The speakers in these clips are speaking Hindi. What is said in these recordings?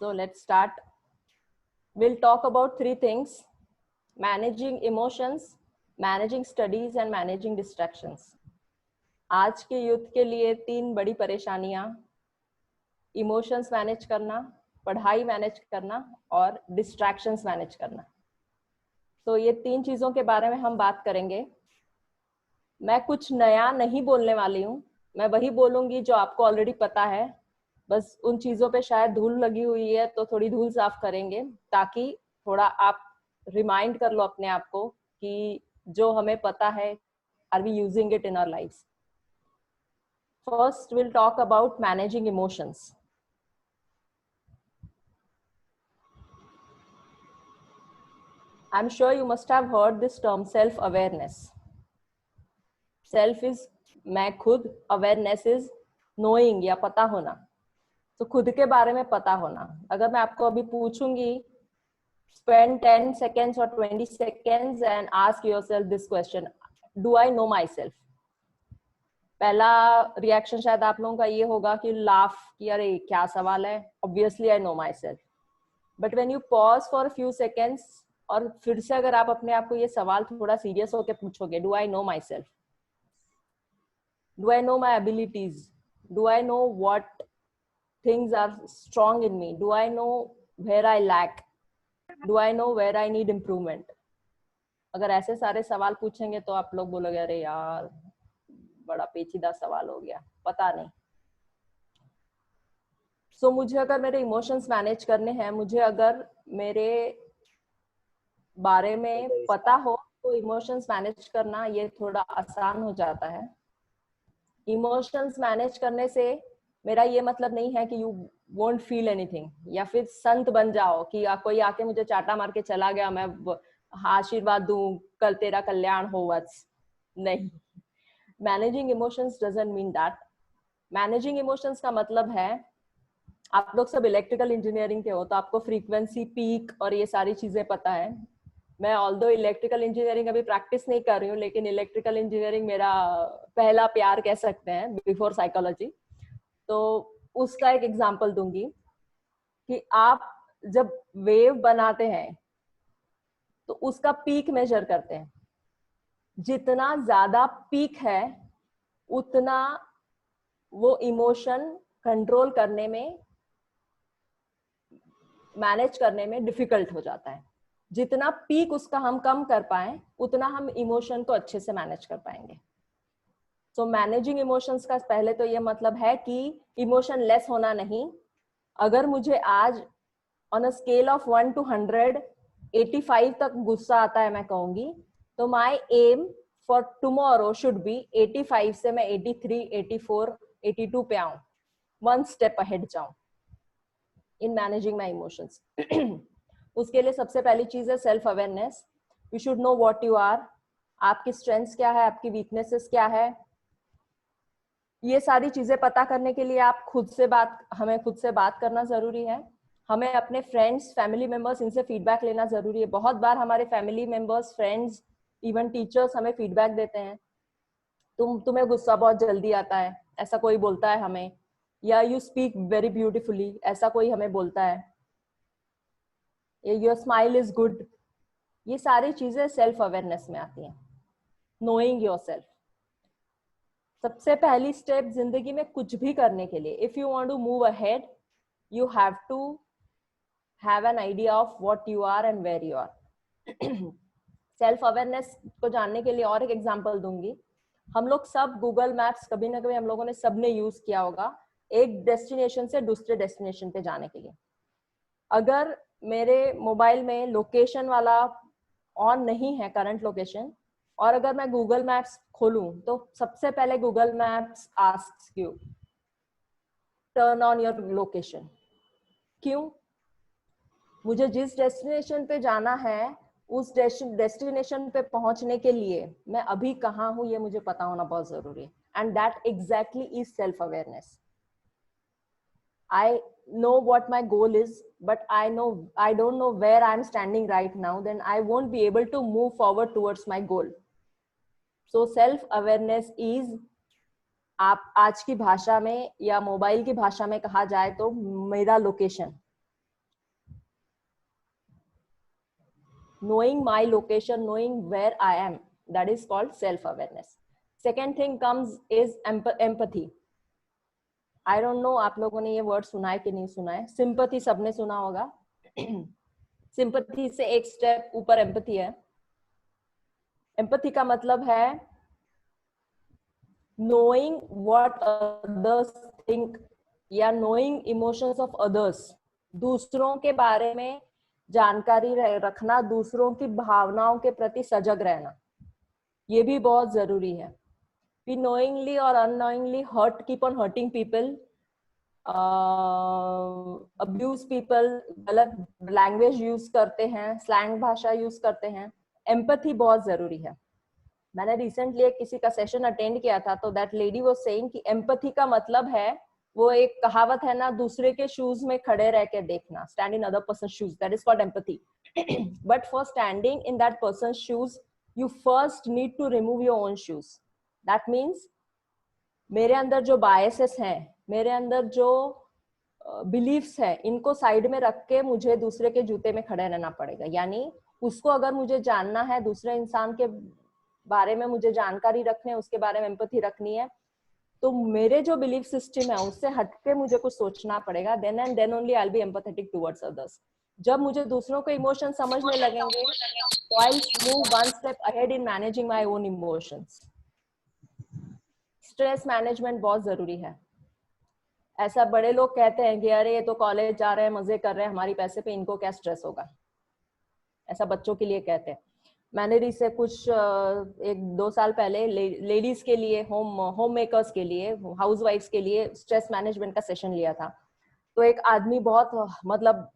So let's start. We'll talk about three things: managing emotions, managing studies and managing distractions. आज के यूथ के लिए तीन बड़ी परेशानियां: इमोशंस मैनेज करना, पढ़ाई मैनेज करना और डिस्ट्रैक्शंस मैनेज करना। तो ये तीन चीजों के बारे में हम बात करेंगे। मैं कुछ नया नहीं बोलने वाली हूँ, मैं वही बोलूंगी जो आपको ऑलरेडी पता है। बस उन चीजों पे शायद धूल लगी हुई है तो थोड़ी धूल साफ करेंगे, ताकि थोड़ा आप रिमाइंड कर लो अपने आप को कि जो हमें पता है, are we using it in our lifes. First will talk about managing emotions. I am sure you must have heard this term self awareness. Self is मैं खुद, अवेयरनेस इज नोइंग या पता होना। तो खुद के बारे में पता होना। अगर मैं आपको अभी पूछूंगी, spend 10 seconds or 20 seconds and ask yourself this question: do I know myself? पहला रिएक्शन शायद आप लोगों का ये होगा कि लाफ, कि अरे क्या सवाल है, obviously I know my self. But when you pause for few seconds और फिर से अगर आप अपने आप को ये सवाल थोड़ा सीरियस होकर पूछोगे, do I know my self? Do I know my abilities? Do I know what things are strong in me? Do I know where I lack? Do I know where I need improvement? अगर ऐसे सारे सवाल पूछेंगे तो आप लोग बोलोगे अरे यार बड़ा पेचीदा सवाल हो गया, पता नहीं। सो मुझे अगर मेरे इमोशंस मैनेज करने हैं, मुझे अगर मेरे बारे में पता हो तो इमोशंस मैनेज करना ये थोड़ा आसान हो जाता है। इमोशंस मैनेज करने से मेरा ये मतलब नहीं है कि यू वोंट फील एनीथिंग या फिर संत बन जाओ कि कोई आके मुझे चाटा मार के चला गया, मैं आशीर्वाद दूं, कल तेरा कल्याण हो वत्स। नहीं, managing emotions doesn't mean that. Managing emotions का मतलब है, आप लोग सब इलेक्ट्रिकल इंजीनियरिंग के हो तो आपको फ्रीक्वेंसी, पीक और ये सारी चीजें पता है। मैं ऑल्दो इलेक्ट्रिकल इंजीनियरिंग अभी प्रैक्टिस नहीं कर रही हूँ, लेकिन इलेक्ट्रिकल इंजीनियरिंग मेरा पहला प्यार कह सकते हैं बिफोर साइकोलॉजी। तो उसका एक एग्जांपल दूंगी कि आप जब वेव बनाते हैं तो उसका पीक मेजर करते हैं। जितना ज्यादा पीक है उतना वो इमोशन कंट्रोल करने में, मैनेज करने में डिफिकल्ट हो जाता है। जितना पीक उसका हम कम कर पाए उतना हम इमोशन को अच्छे से मैनेज कर पाएंगे। सो मैनेजिंग इमोशंस का पहले तो ये मतलब है कि इमोशन लेस होना नहीं। अगर मुझे आज on a scale of 1 to 100 85 तक गुस्सा आता है, मैं कहूंगी तो my aim for tomorrow should be 85 से मैं 83, 84, 82 पे आऊं, वन स्टेप अहेड जाऊं इन मैनेजिंग माय इमोशंस। उसके लिए सबसे पहली चीज है self awareness. You should know what you are. आपकी स्ट्रेंथ्स क्या है, आपकी वीकनेसेस क्या है, ये सारी चीजें पता करने के लिए आप हमें खुद से बात करना जरूरी है। हमें अपने फ्रेंड्स, फैमिली मेंबर्स, इनसे फीडबैक लेना जरूरी है। बहुत बार हमारे family members, friends, even teachers हमें फीडबैक देते हैं, तुम्हें गुस्सा बहुत जल्दी आता है, ऐसा कोई बोलता है हमें, या यू स्पीक वेरी ब्यूटिफुली, ऐसा कोई हमें बोलता है, योर स्माइल इज गुड। ये सारी चीजें सेल्फ अवेयरनेस में आती हैं, नोइंग योर सेल्फ। सबसे पहली स्टेप जिंदगी में कुछ भी करने के लिए, if you want to move ahead, you have to have an idea of what you are and where you are. Self awareness को जानने के लिए और एक एग्जांपल दूंगी। हम लोग सब गूगल मैप्स कभी ना कभी हम लोगों ने सबने यूज किया होगा एक डेस्टिनेशन से दूसरे डेस्टिनेशन पे जाने के लिए। अगर मेरे मोबाइल में लोकेशन वाला ऑन नहीं है, करंट लोकेशन, और अगर मैं गूगल मैप्स खोलूं तो सबसे पहले Google maps asks U turn on your location. क्यों? मुझे जिस डेस्टिनेशन पे जाना है उस डेस्टिनेशन पे पहुंचने के लिए मैं अभी कहाँ हूं ये मुझे पता होना बहुत जरूरी है। And that exactly is self awareness. I know what my goal is, but I don't know where I'm standing right now, then I won't be able to move forward towards my goal. So self awareness is, आप आज की भाषा में या मोबाइल की भाषा में कहा जाए तो मेरा location. knowing my location, knowing where I am, that is called self awareness. Second thing comes is empathy. I don't know आप लोगों ने ये वर्ड सुना है कि नहीं सुना है. सिंपैथी सबने सुना होगा. सिंपैथी से एक स्टेप ऊपर एम्पैथी है. एम्पैथी का मतलब है knowing what others think या knowing emotions of others, दूसरों के बारे में जानकारी रखना, दूसरों की भावनाओं के प्रति सजग रहना, ये भी बहुत जरूरी है. We knowingly or unknowingly keep on hurting people, abuse people, गलत लैंग्वेज यूज करते हैं, स्लैंग भाषा यूज करते हैं. एम्पैथी बहुत जरूरी है. मैंने रिसेंटली एक किसी का सेशन अटेंड किया था, तो दैट लेडी वाज सेइंग कि एम्पैथी का मतलब है, वो एक कहावत है ना, दूसरे के शूज में खड़े रह के देखना, stand in other person shoes, that is called empathy. But for standing in that person shoes, you first need to remove your own shoes. That means मेरे अंदर जो बायसेस हैं, मेरे अंदर जो बिलीफ्स है, इनको साइड में रख के मुझे दूसरे के जूते में खड़े रहना पड़ेगा. यानी उसको अगर मुझे जानना है, दूसरे इंसान के बारे में मुझे जानकारी रखनी है, उसके बारे में एम्पैथी रखनी है, तो मेरे जो बिलीफ सिस्टम है उससे हटके मुझे कुछ सोचना पड़ेगा. Then and then only I will be empathetic towards others. जब मुझे दूसरों के इमोशन समझने लगेंगे, I will move one step ahead in managing my own emotions. Stress management बहुत जरूरी है. ऐसा बड़े लोग कहते हैं कि अरे ये तो कॉलेज जा रहे हैं, मजे कर रहे हैं हमारी पैसे पे, इनको क्या स्ट्रेस होगा. ऐसा बच्चों के लिए कहते हैं. मैंने रिसे कुछ 1-2 साल पहले लेडीज के लिए, होम मेकर्स के लिए, हाउस वाइफ्स के लिए स्ट्रेस मैनेजमेंट का सेशन लिया था. तो एक आदमी बहुत मतलब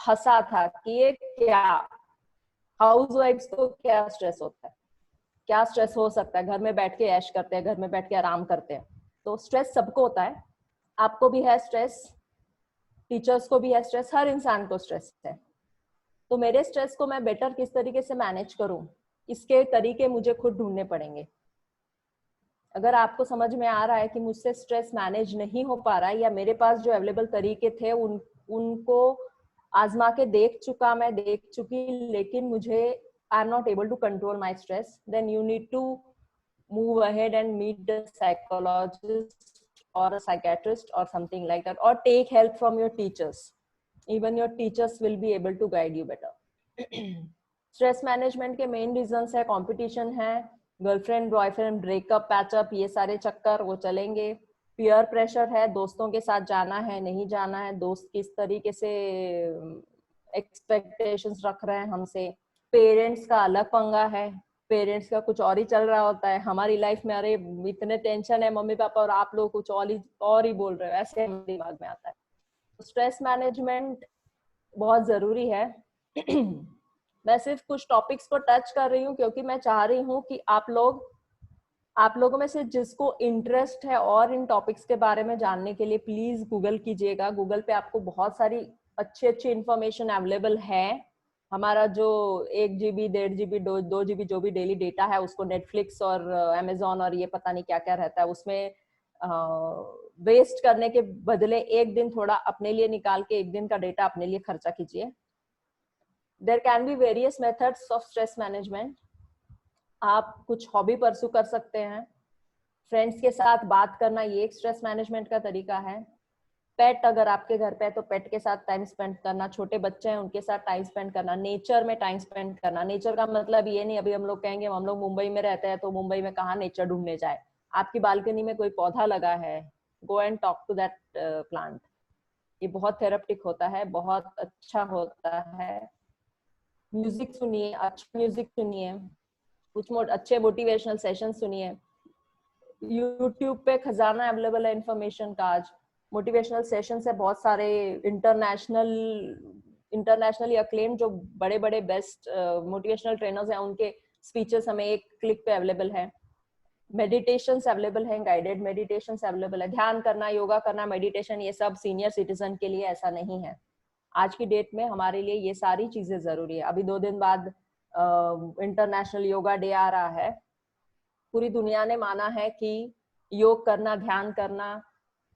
हंसा था कि ये क्या, हाउस वाइफ्स को क्या स्ट्रेस होता है, क्या स्ट्रेस हो सकता है, घर में बैठ के ऐश करते हैं, घर में बैठ के आराम करते हैं. तो स्ट्रेस सबको होता है, आपको भी है स्ट्रेस, टीचर्स को भी है स्ट्रेस, हर इंसान को स्ट्रेस है. तो मेरे स्ट्रेस को मैं बेटर किस तरीके से मैनेज करूं, इसके तरीके मुझे खुद ढूंढने पड़ेंगे. अगर आपको समझ में आ रहा है कि मुझसे स्ट्रेस मैनेज नहीं हो पा रहा है, या मेरे पास जो अवेलेबल तरीके थे उनको आजमा के देख चुकी, लेकिन मुझे I am not able to control my stress, then you need to move ahead and meet the psychologist or a psychiatrist or something like that, or take help from your teachers. Even your teachers will be able to guide you better. Stress management के मेन रीजंस है कंपटीशन है, गर्लफ्रेंड बॉयफ्रेंड ब्रेकअप पैचअप, ये सारे चक्कर वो चलेंगे. पीयर प्रेशर है, दोस्तों के साथ जाना है नहीं जाना है, दोस्त किस तरीके से एक्सपेक्टेशंस रख रहे हैं हमसे. पेरेंट्स का अलग पंगा है, पेरेंट्स का कुछ और ही चल रहा होता है हमारी लाइफ में, अरे इतने टेंशन है मम्मी पापा और आप लोग कुछ और ही बोल रहे हो, ऐसे दिमाग में आता है. स्ट्रेस मैनेजमेंट बहुत जरूरी है. मैं सिर्फ कुछ टॉपिक्स को टच कर रही हूँ क्योंकि मैं चाह रही हूँ कि आप लोगों में से जिसको इंटरेस्ट है और इन टॉपिक्स के बारे में जानने के लिए प्लीज गूगल कीजिएगा. गूगल पे आपको बहुत सारी अच्छी इंफॉर्मेशन अवेलेबल है. हमारा जो 1 GB 1.5 GB 2 GB जो भी डेली डेटा है, उसको नेटफ्लिक्स और अमेजोन और ये पता नहीं क्या क्या रहता है, उसमें वेस्ट करने के बदले एक दिन थोड़ा अपने लिए निकाल के एक दिन का डेटा अपने लिए खर्चा कीजिए. There can be various methods of stress management. आप कुछ हॉबी परस्यू कर सकते हैं, फ्रेंड्स के साथ बात करना, ये एक स्ट्रेस मैनेजमेंट का तरीका है. पेट अगर आपके घर पे है तो पेट के साथ टाइम स्पेंड करना, छोटे बच्चे हैं उनके साथ टाइम स्पेंड करना, नेचर में टाइम स्पेंड करना. नेचर का मतलब ये नहीं अभी हम लोग कहेंगे हम लोग मुंबई में रहते हैं तो मुंबई में कहाँ नेचर ढूंढने जाए. आपकी बालकनी में कोई पौधा लगा है, go and talk to that plant. ये बहुत थेरेप्टिक होता है, बहुत अच्छा होता है. म्यूजिक सुनिए, अच्छा म्यूजिक सुनिए, कुछ अच्छे मोटिवेशनल सेशन सुनिए. यूट्यूब पे खजाना अवेलेबल है इंफॉर्मेशन का. आज मोटिवेशनल सेशंस है बहुत सारे, इंटरनेशनली अक्लेम्ड जो बड़े बड़े बेस्ट मोटिवेशनल ट्रेनर्स हैं, उनके स्पीचेस हमें एक क्लिक पे अवेलेबल है. मेडिटेशंस अवेलेबल है, गाइडेड मेडिटेशंस अवेलेबल है. ध्यान करना, योगा करना, मेडिटेशन, ये सब सीनियर सिटीजन के लिए ऐसा नहीं है. आज की डेट में हमारे लिए ये सारी चीजें जरूरी है. अभी 2 दिन बाद इंटरनेशनल योगा डे आ रहा है. पूरी दुनिया ने माना है कि योग करना, ध्यान करना,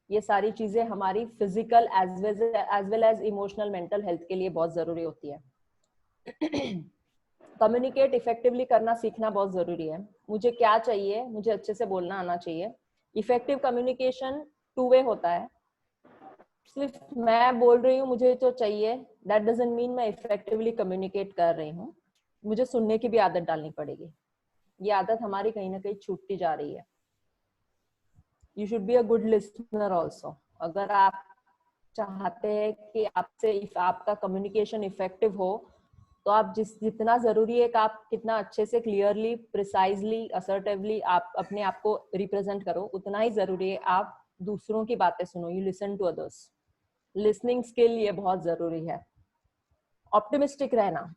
ये सारी चीजें हमारी physical as well as emotional mental health के लिए बहुत जरूरी होती है. कम्युनिकेट इफेक्टिवली करना सीखना बहुत जरूरी है. मुझे क्या चाहिए, मुझे अच्छे से बोलना आना चाहिए. इफेक्टिव कम्युनिकेशन टू वे होता है. सिर्फ मैं बोल रही हूँ मुझे जो चाहिए, दैट डजंट मीन मैं इफेक्टिवली कम्युनिकेट कर रही हूँ. मुझे सुनने की भी आदत डालनी पड़ेगी. ये आदत हमारी कहीं ना कहीं छूटती जा रही है. You should be a good listener also. अगर आप चाहते हैं कि आपसे आपका कम्युनिकेशन इफेक्टिव हो, तो आप जितना जरूरी है कि आप कितना अच्छे से क्लियरली, प्रिसाइजली, असर्टिवली आप अपने आप को रिप्रेजेंट करो, उतना ही जरूरी है आप दूसरों की बातें सुनो. You listen to others. Listening skill ये बहुत जरूरी है. ऑप्टिमिस्टिक रहना.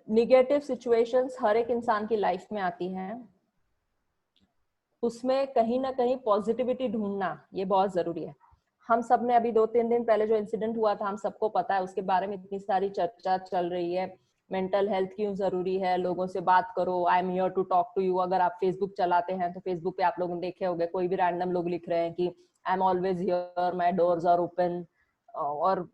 निगेटिव सिचुएशंस हर एक इंसान की लाइफ में आती हैं. उसमें कहीं ना कहीं पॉजिटिविटी ढूंढना ये बहुत जरूरी है. हम सब ने अभी 2-3 दिन पहले जो इंसिडेंट हुआ था, हम सबको पता है, उसके बारे में इतनी सारी चर्चा चल रही है. मेंटल हेल्थ क्यों जरूरी है, लोगों से बात करो, I am here to talk to you. अगर आप फेसबुक चलाते हैं तो फेसबुक पे आप लोगों ने देखे होंगे, कोई भी रैंडम लोग लिख रहे हैं कि I am always here, my doors are open. और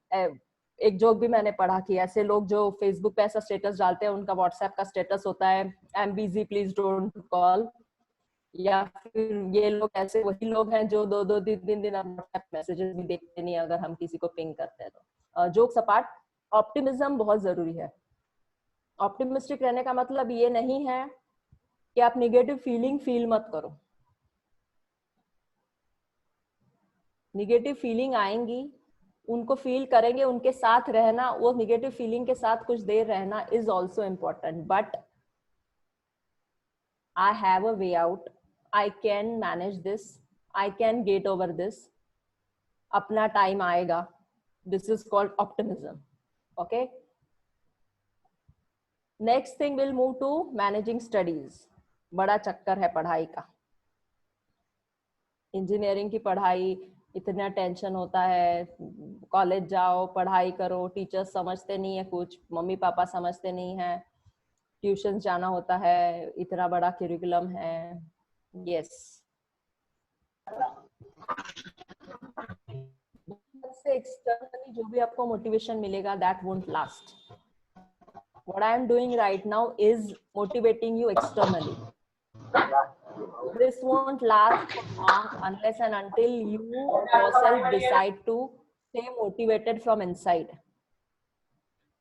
एक जोक भी मैंने पढ़ा कि ऐसे लोग जो फेसबुक पे ऐसा स्टेटस डालते हैं, उनका व्हाट्सएप का स्टेटस होता है I am busy please don't call. या फिर ये लोग ऐसे वही लोग हैं जो 2-2 3 दिन व्हाट्सएप मैसेजेस भी देखते नहीं अगर हम किसी को पिंग करते हैं तो. जोक्स अपार्ट, ऑप्टिमिज्म बहुत जरूरी है. ऑप्टिमिस्टिक रहने का मतलब ये नहीं है कि आप नेगेटिव फीलिंग फील मत करो. नेगेटिव फीलिंग आएंगी, उनको फील करेंगे, उनके साथ रहना, वो नेगेटिव फीलिंग के साथ कुछ देर रहना is also important. But I have a way out. I can manage this. I can get over this. अपना टाइम आएगा. This is called optimism. Okay. Next thing we'll move to managing studies. बड़ा चक्कर है पढ़ाई का. इंजीनियरिंग की पढ़ाई, इतना टेंशन होता है. कॉलेज जाओ, पढ़ाई करो, टीचर्स समझते नहीं है कुछ, मम्मी पापा समझते नहीं है, ट्यूशन जाना होता है, इतना बड़ा करिकुलम है. यस. से एक्सटर्नली जो भी आपको मोटिवेशन मिलेगा, that won't last. What I am doing right now is motivating you externally. This won't last for long unless and until you yourself decide to stay motivated from inside.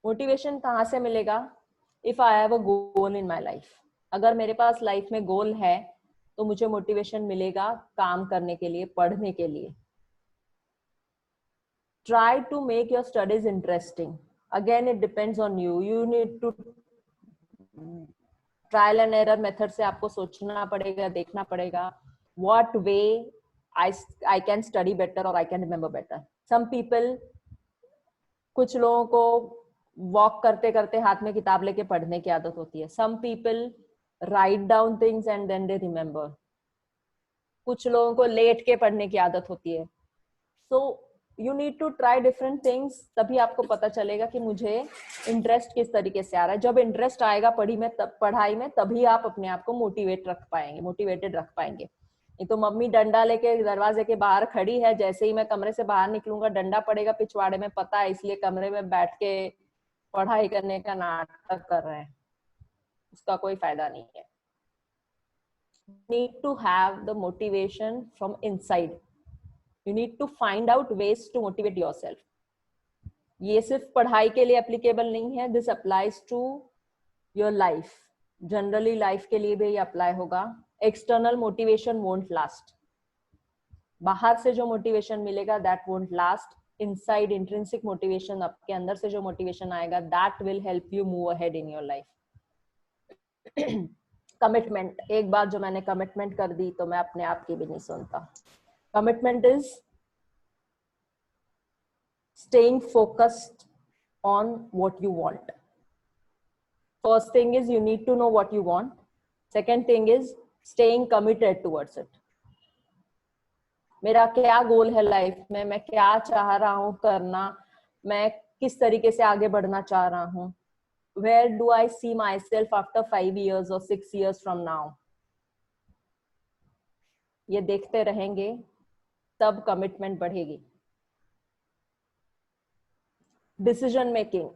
Motivation कहाँ से मिलेगा? If I have a goal in my life. अगर मेरे पास लाइफ में गोल है तो मुझे मोटिवेशन मिलेगा काम करने के लिए, पढ़ने के लिए. Try to make your studies interesting. Again, it depends on you. You need to trial and error method से आपको सोचना पड़ेगा, देखना पड़ेगा. What way I can study better or I can remember better. Some people, कुछ लोगों को वॉक करते करते हाथ में किताब लेके पढ़ने की आदत होती है. Some people write down things and then they remember. कुछ लोगों को लेट के पढ़ने की आदत होती है. So you need to try different things. तभी आपको पता चलेगा कि मुझे इंटरेस्ट किस तरीके से आ रहा है. जब इंटरेस्ट आएगा पढ़ाई में, तभी आप अपने आप को मोटिवेटेड रख पाएंगे. ये तो मम्मी डंडा लेके दरवाजे के बाहर खड़ी है, जैसे ही मैं कमरे से बाहर निकलूंगा डंडा पड़ेगा पिछवाड़े में, पता है, इसलिए कमरे में बैठ के पढ़ाई करने का नाटक कर रहे हैं. उसका कोई फायदा नहीं है. Need to have the motivation from inside. You need to find out ways to motivate yourself. ये सिर्फ पढ़ाई के लिए एप्लीकेबल नहीं है. This applies to your life. Generally life के लिए भी ये अप्लाई होगा. External motivation won't last. बाहर से जो मोटिवेशन मिलेगा that won't last. Inside intrinsic motivation, आपके अंदर से जो मोटिवेशन आएगा, that will help you move ahead in your life. Commitment. एक बार जो मैंने कमिटमेंट कर दी तो मैं अपने आप की भी नहीं सुनता. Commitment is staying focused on what you want. First thing is you need to know what you want. Second thing is staying committed towards it. मेरा क्या गोल है लाइफ में, मैं क्या चाह रहा हूं करना, मैं किस तरीके से आगे बढ़ना चाह रहा हूं. Where do I see myself after 5 years or 6 years from now? ये देखते रहेंगे तब कमिटमेंट बढ़ेगी. Decision making.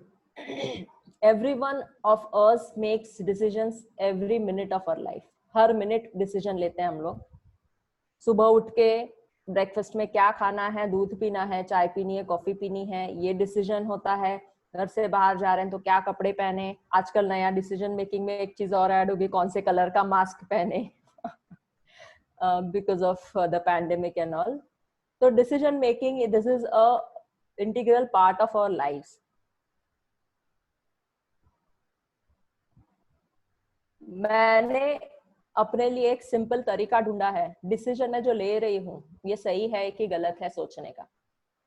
everyone of us makes decisions every minute of our life. Her minute decision लेते हैं हम लोग. सुबह उठ के ब्रेकफास्ट में क्या खाना है, दूध पीना है, चाय पीनी है, कॉफी पीनी है, ये डिसीजन होता है. घर से बाहर जा रहे हैं तो क्या कपड़े पहने. आजकल नया डिसीजन मेकिंग में एक चीज और ऐड होगी, कौन से कलर का मास्क पहने, because of the pandemic and all. तो decision making, this is a integral part of our life. मैंने अपने लिए एक सिंपल तरीका ढूंढा है. डिसीजन मैं जो ले रही हूँ ये सही है कि गलत है सोचने का.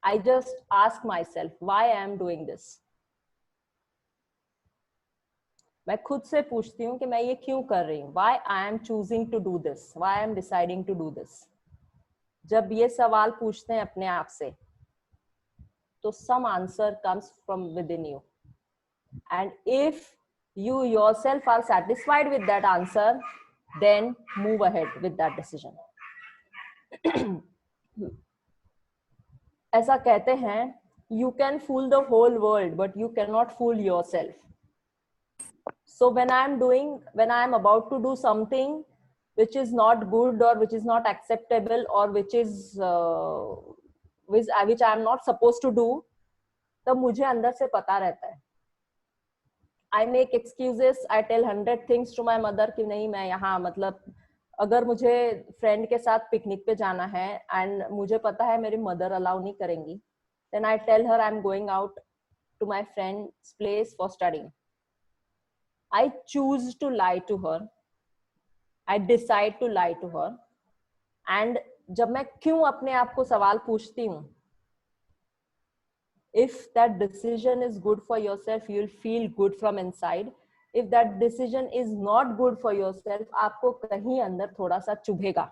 I just ask my self Y I am doing this. मैं खुद से पूछती हूँ कि मैं ये क्यों कर रही हूँ. Why I am choosing to do this, why I am deciding to do this. जब ये सवाल पूछते हैं अपने आप से तो some answer comes from within you, and if you yourself are satisfied with that answer, then move ahead with that decision. ऐसा कहते हैं, you can fool the whole world but you cannot fool yourself. So when I am about to do something which is not good or which is not acceptable or which I am not supposed to do, तब मुझे अंदर से पता रहता है. I make excuses, I tell 100 things to my mother कि नहीं मैं यहाँ, मतलब अगर मुझे फ्रेंड के साथ पिकनिक पे जाना है एंड मुझे पता है मेरी मदर अलाउ नहीं करेंगी, then I tell her I'm going out to my friend's place for studying. I choose to lie to her, I decide to lie to her. and जब मैं क्यों अपने आप को सवाल पूछती हूँ, if that decision is good for yourself, you'll feel good from inside. If that decision is not good for yourself, आपको कहीं अंदर थोड़ा सा चुभेगा.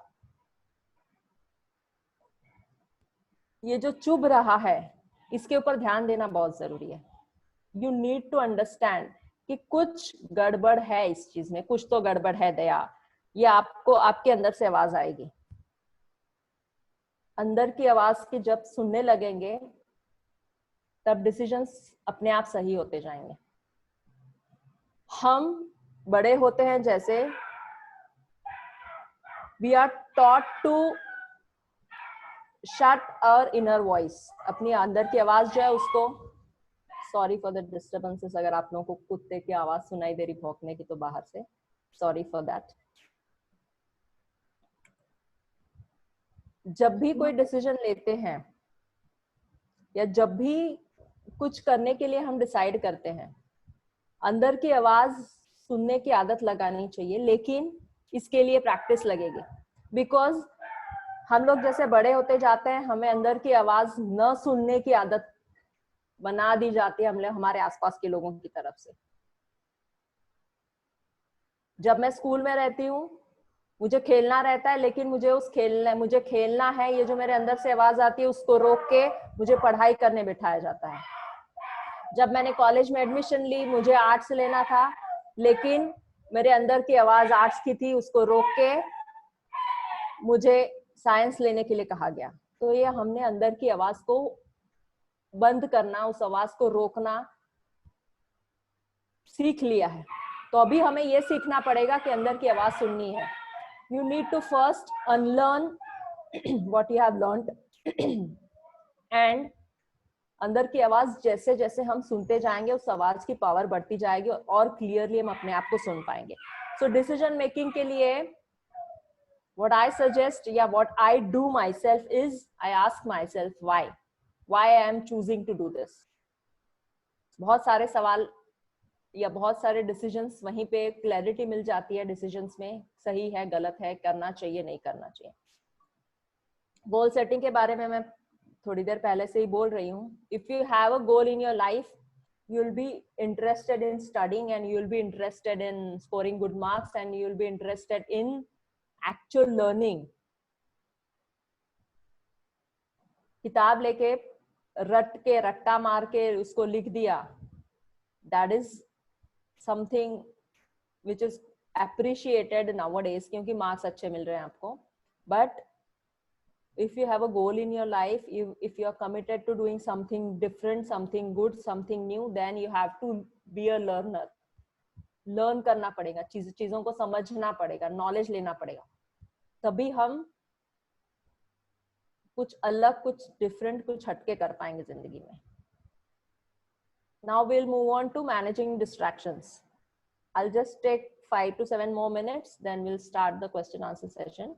ये जो चुभ रहा है इसके ऊपर ध्यान देना बहुत जरूरी है. You need to understand कि कुछ गड़बड़ है इस चीज में, कुछ तो गड़बड़ है दया. ये आपको आपके अंदर से आवाज आएगी. अंदर की आवाज की जब सुनने लगेंगे तब डिसीजंस अपने आप सही होते जाएंगे. हम बड़े होते हैं जैसे, we are taught to shut our inner voice. अपनी अंदर की आवाज जो है उसको, सॉरी फॉर द डिस्टर्बेंसेस, अगर आप लोगों को कुत्ते की आवाज सुनाई दे रही भौंकने की तो बाहर से, सॉरी फॉर दैट. जब भी कोई डिसीजन लेते हैं या जब भी कुछ करने के लिए हम डिसाइड करते हैं, अंदर की आवाज सुनने की आदत लगानी चाहिए. लेकिन इसके लिए प्रैक्टिस लगेगी. बिकॉज हम लोग जैसे बड़े होते जाते हैं हमें अंदर की आवाज न सुनने की आदत बना दी जाती है हमने हमारे आसपास के लोगों की तरफ से. जब मैं स्कूल में रहती हूँ मुझे खेलना रहता है, लेकिन मुझे खेलना है, ये जो मेरे अंदर से आवाज आती है उसको रोक के मुझे पढ़ाई करने बिठाया जाता है. जब मैंने कॉलेज में एडमिशन ली मुझे आर्ट्स लेना था, लेकिन मेरे अंदर की आवाज आर्ट्स की थी, उसको रोक के मुझे साइंस लेने के लिए कहा गया. तो ये हमने अंदर की आवाज को बंद करना, उस आवाज को रोकना सीख लिया है. तो अभी हमें ये सीखना पड़ेगा कि अंदर की आवाज सुननी है. You need to first unlearn what you have learned and अंदर की आवाज जैसे जैसे हम सुनते जाएंगे उस आवाज की पावर बढ़ती जाएगी और क्लियरली हम अपने आप को सुन पाएंगे. सो डिसीजन मेकिंग के लिए what I suggest या what I do myself is I ask myself why I am choosing to do this. बहुत सारे सवाल या बहुत सारे डिसीजंस वहीं पे क्लैरिटी मिल जाती है डिसीजंस में, सही है गलत है, करना चाहिए नहीं करना चाहिए. गोल सेटिंग के बारे में मैं थोड़ी देर पहले से ही बोल रही हूँ. If you have a goal in your life you will be interested in studying and you will be interested in scoring good marks and you will be interested in actual learning. किताब लेके रट्टा मार के उसको लिख दिया, that is something which is appreciated nowadays क्योंकि मार्क्स अच्छे मिल रहे हैं आपको. But if you have a goal in your life, if you are committed to doing something different, something good, something new, then you have to be a learner. Learn करना पड़ेगा, चीजों को समझना पड़ेगा, नॉलेज लेना पड़ेगा, तभी हम कुछ अलग, कुछ डिफरेंट, कुछ हटके कर पाएंगे जिंदगी में. Now we'll move on to managing distractions. I'll just take 5 to 7 more minutes, then we'll start the question answer session.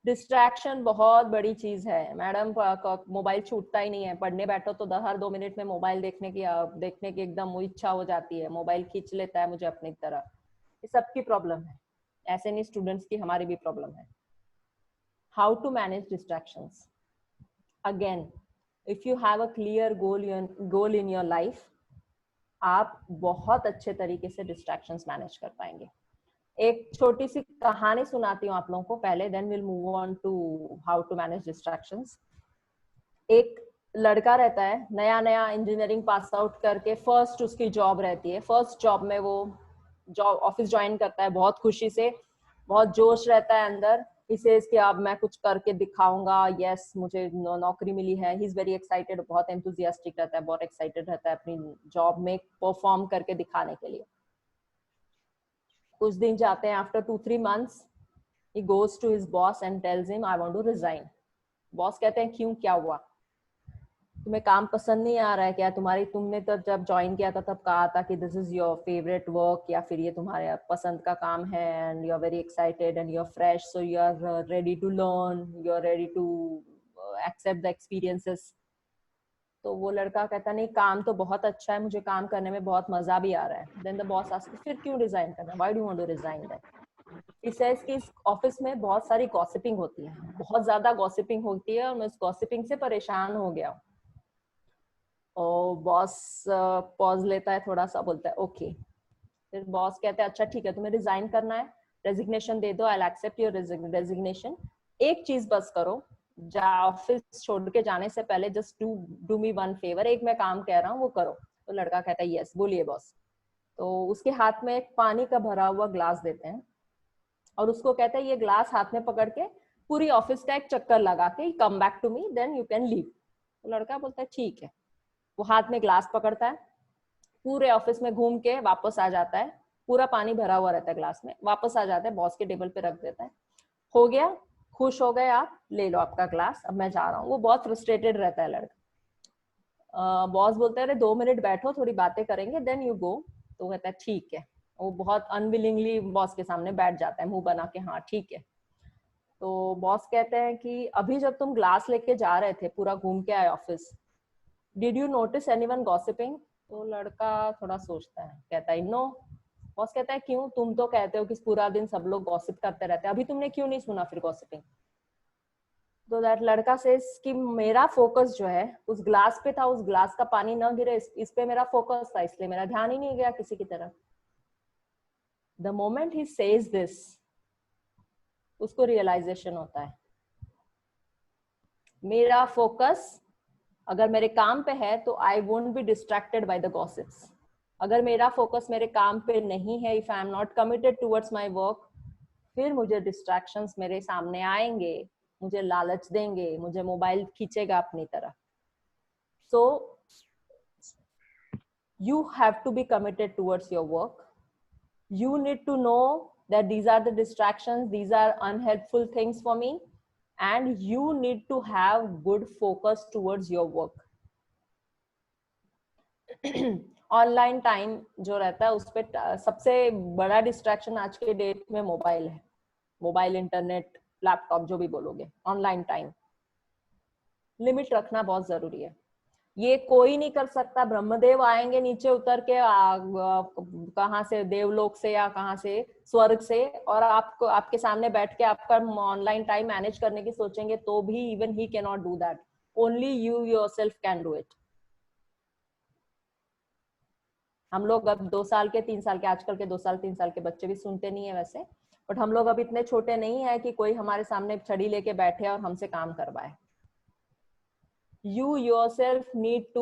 Distraction बहुत बड़ी चीज है मैडम. मोबाइल छूटता ही नहीं है. पढ़ने बैठो तो हर 2 मिनट में मोबाइल देखने की एकदम इच्छा हो जाती है. मोबाइल खींच लेता है मुझे अपनी तरफ. ये सबकी प्रॉब्लम है, ऐसे नहीं स्टूडेंट्स की, हमारी भी प्रॉब्लम है. How to manage distractions? Again, if you have a clear goal in your life, आप बहुत अच्छे तरीके से डिस्ट्रैक्शंस मैनेज कर पाएंगे. एक छोटी सी कहानी सुनाती हूँ आप लोगों को पहले, then will move on to how to manage distractions. एक लड़का रहता है, नया नया इंजीनियरिंग पास आउट करके फर्स्ट उसकी जॉब रहती है. फर्स्ट जॉब में वो जॉब ऑफिस ज्वाइन करता है बहुत खुशी से, बहुत जोश रहता है अंदर. He says कि अब मैं कुछ करके दिखाऊंगा, यस मुझे नौकरी मिली है. ही इज वेरी एक्साइटेड, बहुत एंथुसियास्टिक रहता है, बहुत एक्साइटेड रहता है अपनी जॉब में परफॉर्म करके दिखाने के लिए. कुछ दिन जाते हैं, after 2-3 months he goes to his boss and tells him I want to resign. Boss कहते हैं क्यों, क्या हुआ, तुम्हें काम पसंद नहीं आ रहा है क्या? तुमने तो जब ज्वाइन किया था तब कहा था कि this is your favourite work, या फिर ये तुम्हारे पसंद का काम है, and you are very excited and you are fresh, so you are ready to learn, you are ready to accept the experiences. तो वो लड़का कहता नहीं, काम तो बहुत अच्छा है, मुझे काम करने में बहुत मजा भी आ रहा है. देन द बॉस आस्क्स, फिर क्यों रिजाइन करना, why do you want to resign that? He says कि इस ऑफिस में बहुत सारी गॉसिपिंग होती है, बहुत ज्यादा गॉसिपिंग होती है, और मैं उस गॉसिपिंग से परेशान हो गया हूँ. और बॉस पॉज लेता है थोड़ा सा, बोलता है ओके. फिर बॉस कहता है अच्छा ठीक है, तुम्हें रिजाइन करना है, रेजिग्नेशन दे दो, I will accept your resignation. एक चीज बस करो, ऑफिस छोड़ के जाने से पहले just do me one favour, एक मैं काम कह रहा हूँ वो करो. तो लड़का कहता है यस, बोलिए बॉस. तो उसके हाथ में एक पानी का भरा हुआ ग्लास देते हैं, और उसको कहते हैं ये ग्लास हाथ में पकड़ के पूरी ऑफिस का एक चक्कर लगा के come back to me, then you can leave. तो लड़का बोलता है ठीक है. वो हाथ में ग्लास पकड़ता है, पूरे ऑफिस में घूम के वापस आ जाता है. पूरा पानी भरा हुआ रहता है ग्लास में, वापस आ जाता है, बॉस के टेबल पे रख देता है. हो गया, खुश हो गए आप, ले लो आपका ग्लास, अब मैं जा रहा हूँ. वो बहुत फ्रस्ट्रेटेड रहता है लड़का. बॉस बोलता है अरे 2 मिनट बैठो, थोड़ी बातें करेंगे, देन यू गो. तो वो कहता है ठीक है. वो बहुत अनविलिंगली बॉस के सामने बैठ जाता है, मुंह बना के हाँ ठीक है. तो बॉस कहते हैं कि अभी जब तुम ग्लास लेके जा रहे थे, पूरा घूम के आए office, did you notice anyone gossiping? तो लड़का थोड़ा सोचता है, कहता है नो. बॉस कहता है क्यों, तुम तो कहते हो कि पूरा दिन सब लोग गॉसिप करते रहते हैं, अभी तुमने क्यों नहीं सुना फिर गॉसिपिंग? तो दैट लड़का सेज कि मेरा फोकस जो है उस ग्लास पे था, उस ग्लास का पानी ना गिरे इस पे मेरा फोकस था, इसलिए मेरा ध्यान ही नहीं गया किसी की तरफ. The moment he says this, उसको रियलाइजेशन होता है मेरा फोकस अगर मेरे काम पे है तो आई won't B distracted by the gossips. अगर मेरा फोकस मेरे काम पे नहीं है, if I am not committed towards my work, फिर मुझे डिस्ट्रैक्शंस मेरे सामने आएंगे, मुझे लालच देंगे, मुझे मोबाइल खींचेगा अपनी तरफ. सो you have to be committed towards your work. You need to know that these are the distractions, these are unhelpful things for me, and you need to have good focus towards your work. Online time जो रहता है उस पर सबसे बड़ा डिस्ट्रैक्शन आज के डेट में मोबाइल है. मोबाइल, इंटरनेट, लैपटॉप, जो भी बोलोगे, ऑनलाइन टाइम लिमिट रखना बहुत जरूरी है. ये कोई नहीं कर सकता. ब्रह्मदेव आएंगे नीचे उतर के कहाँ से, देवलोक से या कहाँ से, स्वर्ग से, और आपको आपके सामने बैठ के आपका ऑनलाइन टाइम मैनेज करने की सोचेंगे तो भी even he can not do that. Only you yourself can do it. हम लोग अब 2 साल के 3 साल के, आजकल के 2 साल 3 साल के बच्चे भी सुनते नहीं है वैसे, बट हम लोग अब इतने छोटे नहीं है कि कोई हमारे सामने छड़ी लेके बैठे और हमसे काम करवाए. You yourself need to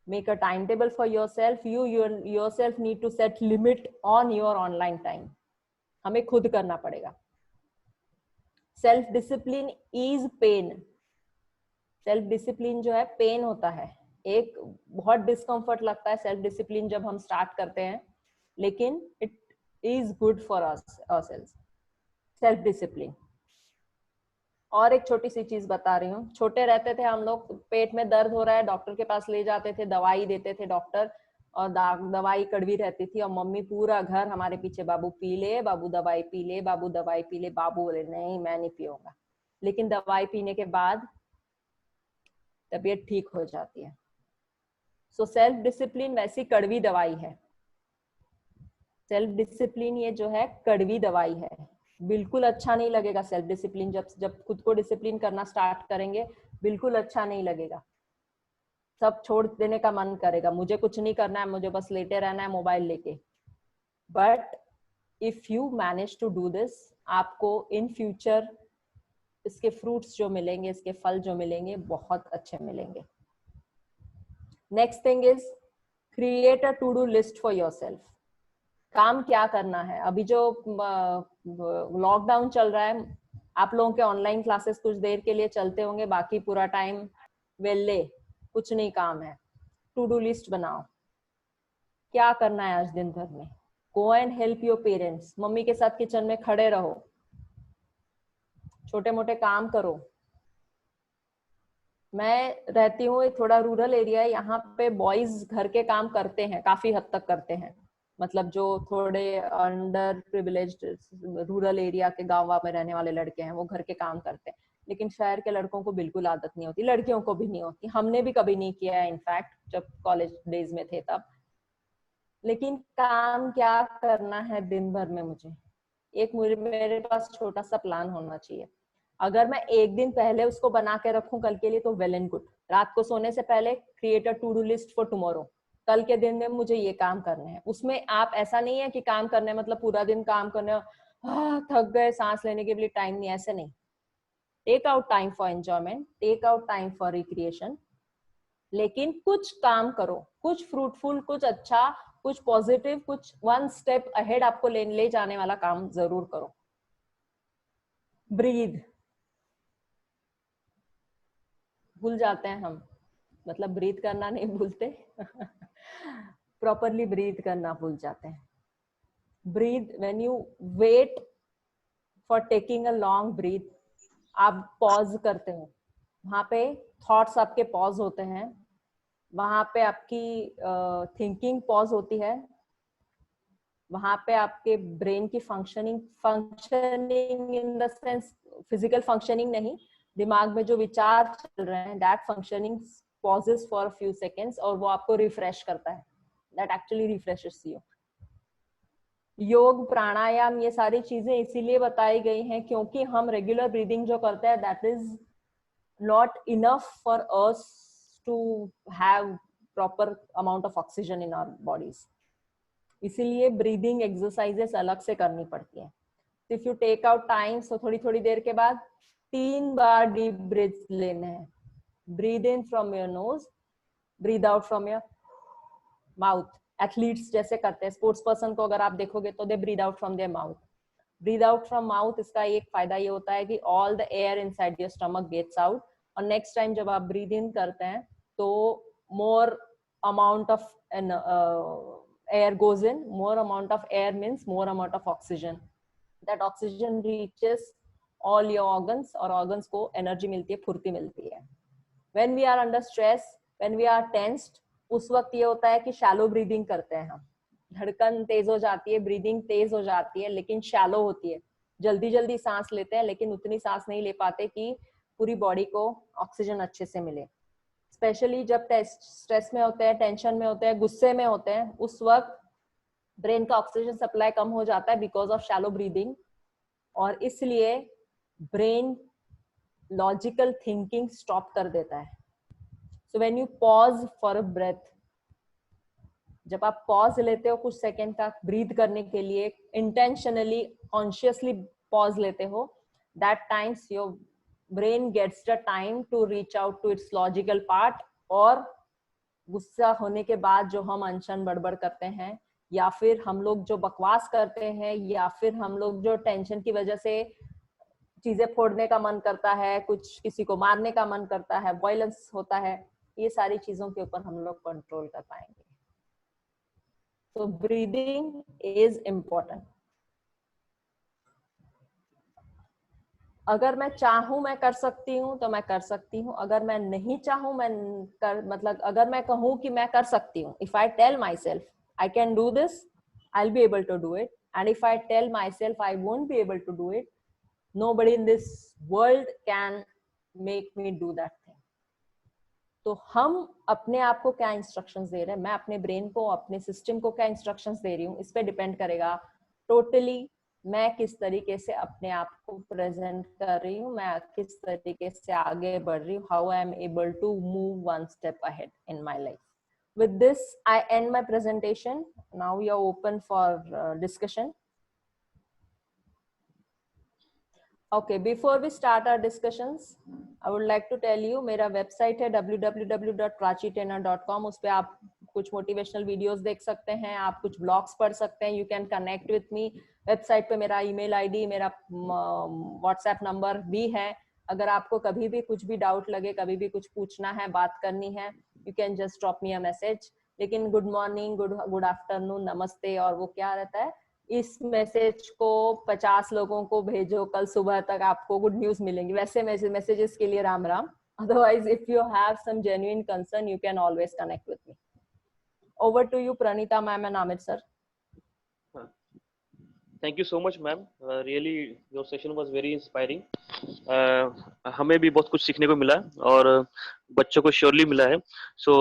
make a timetable for yourself. You yourself need to set limit on your online time. हमें खुद करना पड़ेगा. Self discipline is pain. Self discipline जो है पेन होता है, एक बहुत डिस्कम्फर्ट लगता है सेल्फ डिसिप्लिन जब हम स्टार्ट करते हैं, लेकिन it is good for ourselves self discipline. और एक छोटी सी चीज बता रही हूँ, छोटे रहते थे हम लोग, पेट में दर्द हो रहा है, डॉक्टर के पास ले जाते थे, दवाई देते थे डॉक्टर, और दवाई कड़वी रहती थी, और मम्मी पूरा घर हमारे पीछे, बाबू पी ले, बाबू दवाई पी ले, बाबू दवाई पी ले। बाबू बोले नहीं मैं नहीं पीऊंगा, लेकिन दवाई पीने के बाद तबीयत ठीक हो जाती है। सो सेल्फ डिसिप्लिन वैसी कड़वी दवाई है। सेल्फ डिसिप्लिन ये जो है कड़वी दवाई है, बिल्कुल अच्छा नहीं लगेगा सेल्फ डिसिप्लिन। जब खुद को डिसिप्लिन करना स्टार्ट करेंगे बिल्कुल अच्छा नहीं लगेगा, सब छोड़ देने का मन करेगा, मुझे कुछ नहीं करना है, मुझे बस लेटे रहना है मोबाइल लेके। But if you manage to do this, आपको इन फ्यूचर इसके फ्रूट्स जो मिलेंगे, इसके फल जो मिलेंगे बहुत अच्छे मिलेंगे। Next thing is create a to do list for yourself. काम क्या करना है? अभी जो लॉकडाउन चल रहा है, आप लोगों के ऑनलाइन क्लासेस कुछ देर के लिए चलते होंगे, बाकी पूरा टाइम वेले, कुछ नहीं काम है। टू डू लिस्ट बनाओ, क्या करना है आज दिन भर में। Go and help your parents, mummy के साथ किचन में खड़े रहो, छोटे मोटे काम करो। मैं रहती हूँ थोड़ा रूरल एरिया है, यहाँ पे बॉयज घर के काम करते हैं, काफी हद तक करते हैं, मतलब जो थोड़े अंडर प्रिविलेज्ड रूरल एरिया के गांव में रहने वाले लड़के हैं वो घर के काम करते हैं। लेकिन शहर के लड़कों को बिल्कुल आदत नहीं होती, लड़कियों को भी नहीं होती, हमने भी कभी नहीं किया है इनफैक्ट जब कॉलेज डेज में थे तब। लेकिन काम क्या करना है दिन भर में, मुझे मेरे पास छोटा सा प्लान होना चाहिए। अगर मैं एक दिन पहले उसको बना के रखूं कल के लिए तो वेल एंड गुड। रात को सोने से पहले create a to do list for tomorrow, कल के दिन में मुझे ये काम करने हैं। उसमें आप ऐसा नहीं है कि काम करने मतलब पूरा दिन काम करने, थक गए, सांस लेने के लिए टाइम नहीं, ऐसे नहीं। Take out time for enjoyment, take out time for recreation, लेकिन कुछ काम करो, कुछ फ्रूटफुल, कुछ अच्छा, कुछ पॉजिटिव, कुछ वन स्टेप अहेड आपको ले जाने वाला काम जरूर करो। ब्रीथ, भूल जाते हैं हम, मतलब ब्रीथ करना नहीं भूलते प्रॉपरली ब्रीथ करना भूल जाते हैं। Breathe, when you wait for taking a long breath, आप पॉज करते हो, वहां पे थॉट्स आपके पॉज होते हैं, वहां पे आपकी थिंकिंग पॉज होती है, वहां पे आपके ब्रेन की functioning in the sense physical functioning नहीं, दिमाग में जो विचार चल रहे हैं, that functioning pauses for few seconds, और वो आपको रिफ्रेश करता है, दैट एक्चुअली रिफ्रेशेस यू। योग, प्राणायाम, ये सारी चीजें इसीलिए बताई गई हैं क्योंकि हम रेगुलर ब्रीदिंग जो करते हैं that is not enough for us to have proper amount of oxygen in our bodies, इसीलिए ब्रीदिंग एक्सरसाइजेस अलग से करनी पड़ती है। If you take out time, so थोड़ी थोड़ी देर के बाद 3 बार डीप ब्रीथ लेने हैं। Breathe in from your nose, breathe out from your mouth. Athletes जैसे करते हैं, स्पोर्ट्स पर्सन को अगर आप देखोगे तो they breathe out from their mouth. Breathe out from mouth, इसका एक फायदा ये होता है कि all the air inside your stomach gets out, और नेक्स्ट टाइम जब आप ब्रीद इन करते हैं तो more amount of air goes in, more amount of air means more amount of oxygen, that oxygen reaches all your organs, और organs को energy मिलती है, फुर्ती मिलती है। when we are under stress, when we are tensed, उस वक्त ये होता है कि shallow breathing करते हैं हम, धड़कन तेज हो जाती है, ब्रीदिंग तेज हो जाती है, लेकिन शैलो होती है, जल्दी जल्दी सांस लेते हैं लेकिन उतनी सांस नहीं ले पाते कि पूरी बॉडी को ऑक्सीजन अच्छे से मिले। स्पेशली जब स्ट्रेस में होते हैं, टेंशन में होते हैं, गुस्से में होते हैं, उस वक्त ब्रेन का ऑक्सीजन सप्लाई कम हो जाता है बिकॉज ऑफ शैलो ब्रीदिंग, और इसलिए ब्रेन लॉजिकल थिंकिंग स्टॉप कर देता है। So when you pause for a breath, जब आप पॉज लेते हो कुछ सेकेंड तक ब्रीथ करने के लिए, इंटेंशनली कॉन्शियसली पॉज लेते हो, that times your brain gets the time to reach out to its logical part. और गुस्सा होने के बाद जो हम अनशन बड़बड़ करते हैं, या फिर हम लोग जो बकवास करते हैं, या फिर हम लोग जो टेंशन की वजह से चीजें फोड़ने का मन करता है, कुछ किसी को मारने का मन करता है, वायलेंस होता है, ये सारी चीजों के ऊपर हम लोग कंट्रोल कर पाएंगे। तो ब्रीदिंग इज इम्पोर्टेंट। अगर मैं चाहूं मैं कर सकती हूँ तो मैं कर सकती हूँ, अगर मैं नहीं चाहूं मैं मतलब अगर मैं कहूँ कि मैं कर सकती हूँ, if I tell my self I can do this, I will be able to do it, and if I tell my self I won't be able to do it, nobody in this world can make me do that thing. तो हम अपने आप को क्या इंस्ट्रक्शंस दे रहे हैं, मैं अपने ब्रेन को, अपने सिस्टम को क्या इंस्ट्रक्शंस दे रही हूँ, इस पे डिपेंड करेगा टोटली मैं किस तरीके से अपने आप को प्रेजेंट कर रही हूँ, मैं किस तरीके से आगे बढ़ रही हूँ, how I am able to move one step ahead in my life. With this, I end my presentation. Now we are open for discussion. Okay, before we start our discussions, I would like to tell you मेरा वेबसाइट है www.prachitenna.com. उस पे आप कुछ मोटिवेशनल वीडियोस देख सकते हैं, आप कुछ ब्लॉग्स पढ़ सकते हैं. You can connect with me. Website पे मेरा ईमेल आईडी, मेरा व्हाट्सएप नंबर भी है. अगर आपको कभी भी कुछ भी डाउट लगे, कभी भी कुछ पूछना है, बात करनी है, you can just drop me a message. लेकिन गुड मॉर्निंग, गुड आफ्टरनून, नमस्ते और वो क्या रहता है, इस मैसेज को 50 लोगों को भेजो, कल सुबह तक आपको गुड न्यूज मिलेंगी. वैसे मैसेजेस के लिए Ram Ram. Otherwise, if you have some genuine concern, you can always connect with me. Over to you, Pranita ma'am and Amit sir. Thank you so much, ma'am. Really, your session was very inspiring. हमें भी बहुत कुछ सीखने को मिला और बच्चों को श्योरली मिला है. So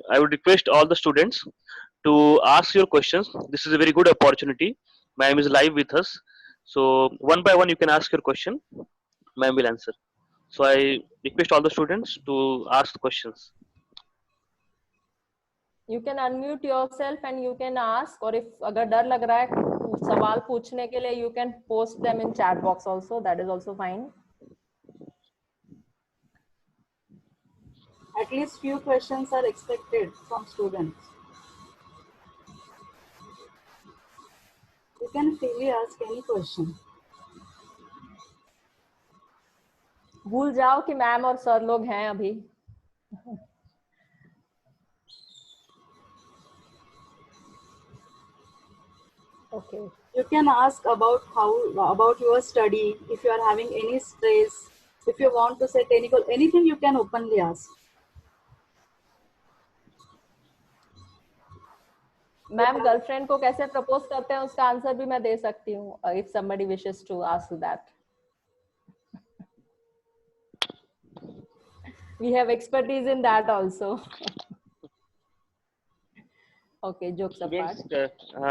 I would request all the students to ask your questions. This is a very good opportunity. Ma'am is live with us. So one by one you can ask your question. Ma'am will answer. So I request all the students to ask questions. You can unmute yourself and you can ask. और if अगर डर लग रहा है सवाल पूछने के लिए, you can post them in chat box also. That is also fine. At least few questions are expected from students. You can freely ask any question. भूल जाओ कि मैम और सर लोग हैं अभी. Okay. You can ask about your study, if you are having any stress, if you want to set any goal, anything you can openly ask. Ma'am girlfriend को कैसे प्रपोज करते हैं उसका आंसर भी मैं दे सकती हूँ, if somebody wishes to ask that. We have expertise in that also. Okay, jokes apart.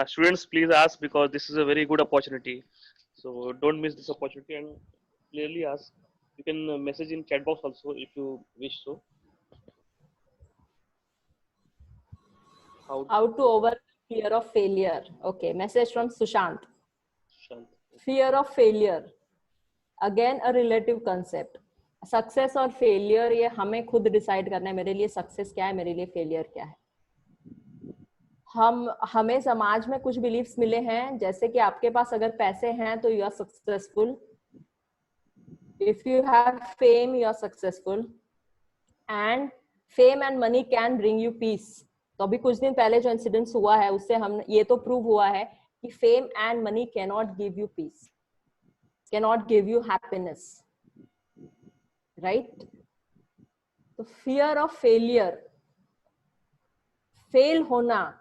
Students, please ask because this is a very good opportunity. So don't miss this opportunity and clearly ask. You can message in chat box also if you wish so. How to overcome fear of failure. Okay, message from Sushant. Fear of failure. Again, a relative concept. Success और फेलियर ये हमें खुद डिसाइड करना है. मेरे लिए सक्सेस क्या है, मेरे लिए फेलियर क्या है. हमें समाज में कुछ बिलीफ्स मिले हैं, जैसे कि आपके पास अगर पैसे हैं तो you are successful, if you have fame you are successful, and fame and money can bring you peace. तो अभी कुछ दिन पहले जो इंसिडेंट्स हुआ है उससे हम ये तो प्रूव हुआ है कि fame and money can not give you peace, can not give you happiness, right. तो फियर ऑफ फेलियर, फेल होना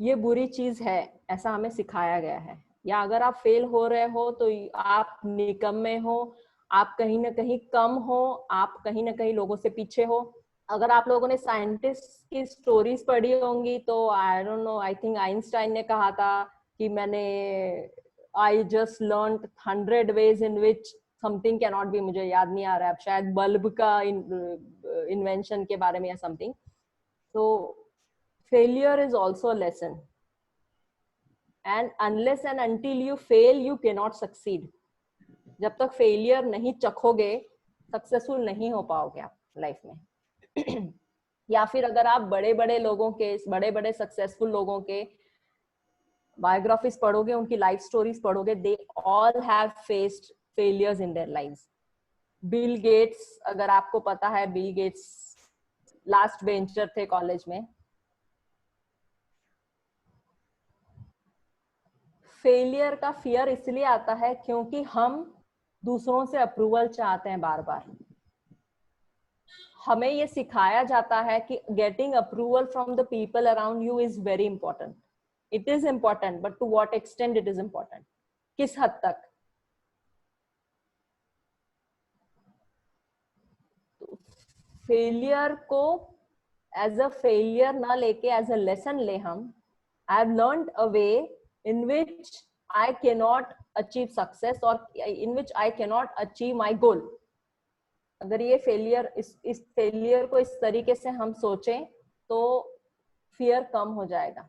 ये बुरी चीज है, ऐसा हमें सिखाया गया है. या अगर आप फेल हो रहे हो तो आप निकम्मे हो, आप कहीं ना कहीं कम हो, आप कहीं ना कहीं लोगों से पीछे हो. अगर आप लोगों ने साइंटिस्ट की स्टोरीज पढ़ी होंगी तो I don't know, I think Einstein ने कहा था कि मैंने I just learned 100 ways in which something can not be, मुझे याद नहीं आ रहा है, शायद बल्ब का इन्वेंशन के बारे में या समथिंग. तो failure is also a lesson, and unless and until you fail you can not succeed. जब तक फेलियर नहीं चखोगे सक्सेसफुल नहीं हो पाओगे आप लाइफ में. या फिर अगर आप बड़े बड़े लोगों के, बड़े बड़े सक्सेसफुल लोगों के बायोग्राफीज पढ़ोगे, उनकी लाइफ स्टोरीज पढ़ोगे, they all have faced failures in their lives. Bill Gates, अगर आपको पता है, बिल गेट्स लास्ट बेंचर थे कॉलेज में. फेलियर का फियर इसलिए आता है क्योंकि हम दूसरों से अप्रूवल चाहते हैं बार बार. हमें ये सिखाया जाता है कि getting approval from the people around you is very important. It is important, but to what extent it is important, किस हद तक. फेलियर को एज अ फेलियर ना लेके एज अ लेसन ले हम. I have learned a way in which I cannot achieve success or in which I cannot achieve my goal. अगर ये फेलियर, इस फेलियर को इस तरीके से हम सोचें तो फियर कम हो जाएगा.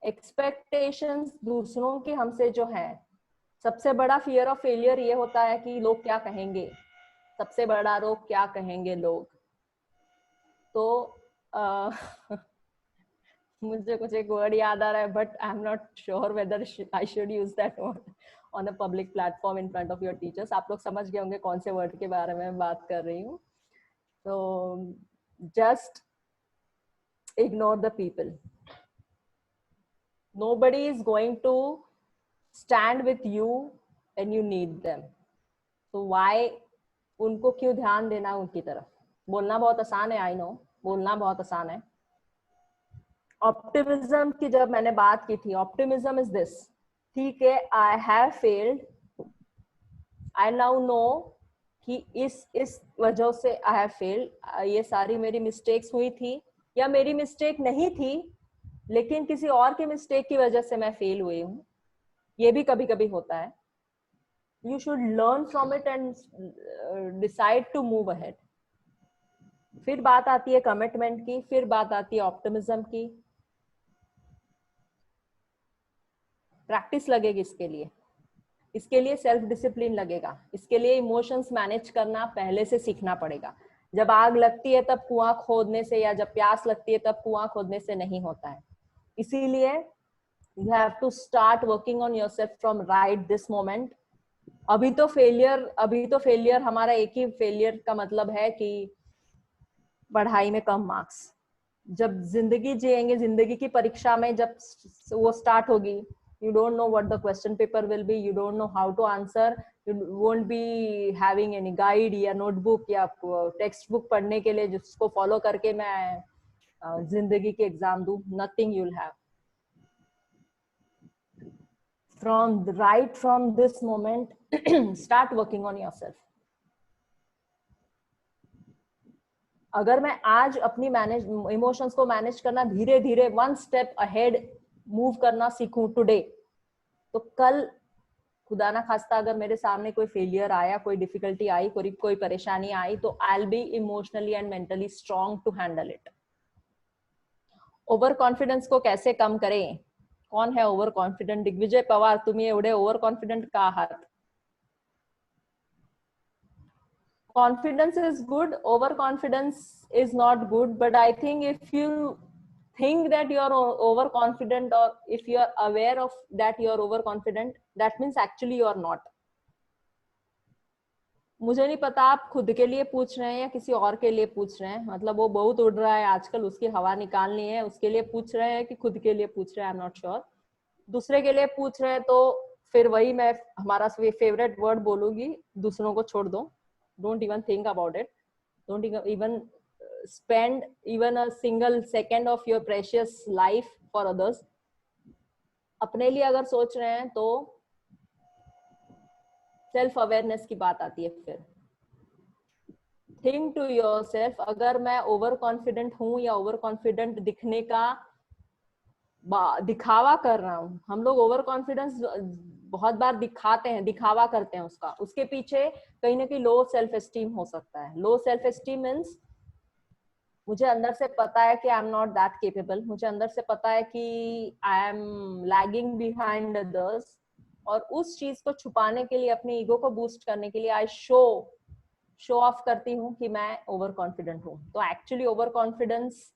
एक्सपेक्टेशंस दूसरों की हमसे जो है, सबसे बड़ा फियर ऑफ फेलियर ये होता है कि लोग क्या कहेंगे. सबसे बड़ा रोग क्या कहेंगे लोग. तो मुझे कुछ एक वर्ड याद आ रहा है, but I am not sure whether I should use that word on a public platform in front of your teachers. आप लोग समझ गए होंगे कौन से वर्ड के बारे में बात कर रही हूँ. तो just ignore the people. Nobody is going to stand with you when you need them. तो व्हाई उनको क्यों ध्यान देना उनकी तरफ. बोलना बहुत आसान है, आई नो, बोलना बहुत आसान है. ऑप्टिमिज्म की जब मैंने बात की थी, ऑप्टिमिज्म इज दिस. ठीक है, I have failed, I now know कि इस वजह से आई हैव फेल्ड. ये सारी मेरी मिस्टेक्स हुई थी, या मेरी मिस्टेक नहीं थी लेकिन किसी और की मिस्टेक की वजह से मैं फेल हुई हूँ. ये भी कभी कभी होता है. You should learn from it and decide to move ahead. फिर बात आती है कमिटमेंट की, फिर बात आती है ऑप्टिमिज्म की. प्रैक्टिस लगेगी इसके लिए सेल्फ डिसिप्लिन लगेगा. इसके लिए इमोशंस मैनेज करना पहले से सीखना पड़ेगा. जब आग लगती है तब कुआं खोदने से, या जब प्यास लगती है तब कुआं खोदने से नहीं होता है. इसीलिए you have to start working on yourself from right this moment. अभी तो फेलियर हमारा एक ही फेलियर का मतलब है कि पढ़ाई में कम मार्क्स. जब जिंदगी जिएंगे, जिंदगी की परीक्षा में जब वो स्टार्ट होगी, you don't know what the question paper will be, you don't know how to answer, you won't be having any guide या notebook या text book पढ़ने के लिए जिसको follow करके मैं जिंदगी के एग्जाम दूं. nothing you'll have. From this moment start working on yourself. अगर मैं आज अपनी इमोशंस को मैनेज करना धीरे धीरे वन स्टेप अहेड मूव करना सीखूं टुडे, तो कल खुदा ना खास्ता अगर मेरे सामने कोई फेलियर आया, कोई डिफिकल्टी आई, कोई परेशानी आई, तो I will be emotionally and mentally strong to handle it. Over confidence को कैसे कम करें? कौन है ओव्हर कॉन्फिडंट? दिग्विजय पवार, तुम्ही एवढे ओव्हर कॉन्फिडंट का आहात? Confidence is good, overconfidence is not good, but I think if you think that you are overconfident, or if you are aware of that you are overconfident, that means actually you are not. मुझे नहीं पता आप खुद के लिए पूछ रहे हैं या किसी और के लिए पूछ रहे हैं. मतलब वो बहुत उड़ रहा है आजकल, उसकी हवा निकालनी है, उसके लिए पूछ रहे हैं कि खुद के लिए पूछ रहे हैं, आई एम नॉट श्योर. दूसरे के लिए पूछ रहे हैं तो फिर वही मैं हमारा फेवरेट वर्ड बोलूंगी, दूसरों को छोड़ दो. Don't even think about it. Don't even spend even a single second of your precious life for others. अपने लिए अगर सोच रहे हैं तो सेल्फ अवेयरनेस की बात आती है. फिर थिंक टू योरसेल्फ, अगर मैं ओवर कॉन्फिडेंट हूं या ओवर कॉन्फिडेंट दिखने का दिखावा कर रहा हूं. हम लोग ओवर कॉन्फिडेंस बहुत बार दिखाते हैं, दिखावा करते हैं उसका. उसके पीछे कहीं ना कहीं लो सेल्फ एस्टीम हो सकता है. लो सेल्फ एस्टीम मीन्स मुझे अंदर से पता है कि I am not that capable. मुझे अंदर से पता है कि I M lagging behind others, और उस चीज को छुपाने के लिए, अपने ईगो को बूस्ट करने के लिए आई शो ऑफ करती हूँ कि मैं ओवर कॉन्फिडेंट हूँ. तो एक्चुअली ओवर कॉन्फिडेंस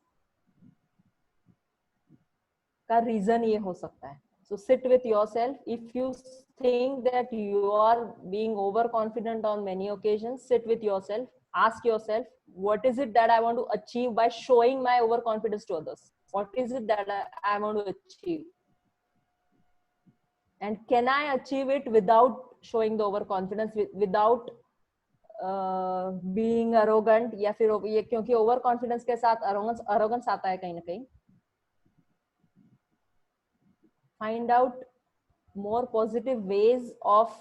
का रीजन ये हो सकता है. So sit with yourself. If you think that you are being overconfident on many occasions, sit with yourself. Ask yourself, what is it that I want to achieve by showing my overconfidence to others? What is it that I want to achieve? And can I achieve it without showing the overconfidence, without being arrogant? या फिर ये क्योंकि overconfidence के साथ arrogance आता है कहीं ना कहीं. Find out more positive ways of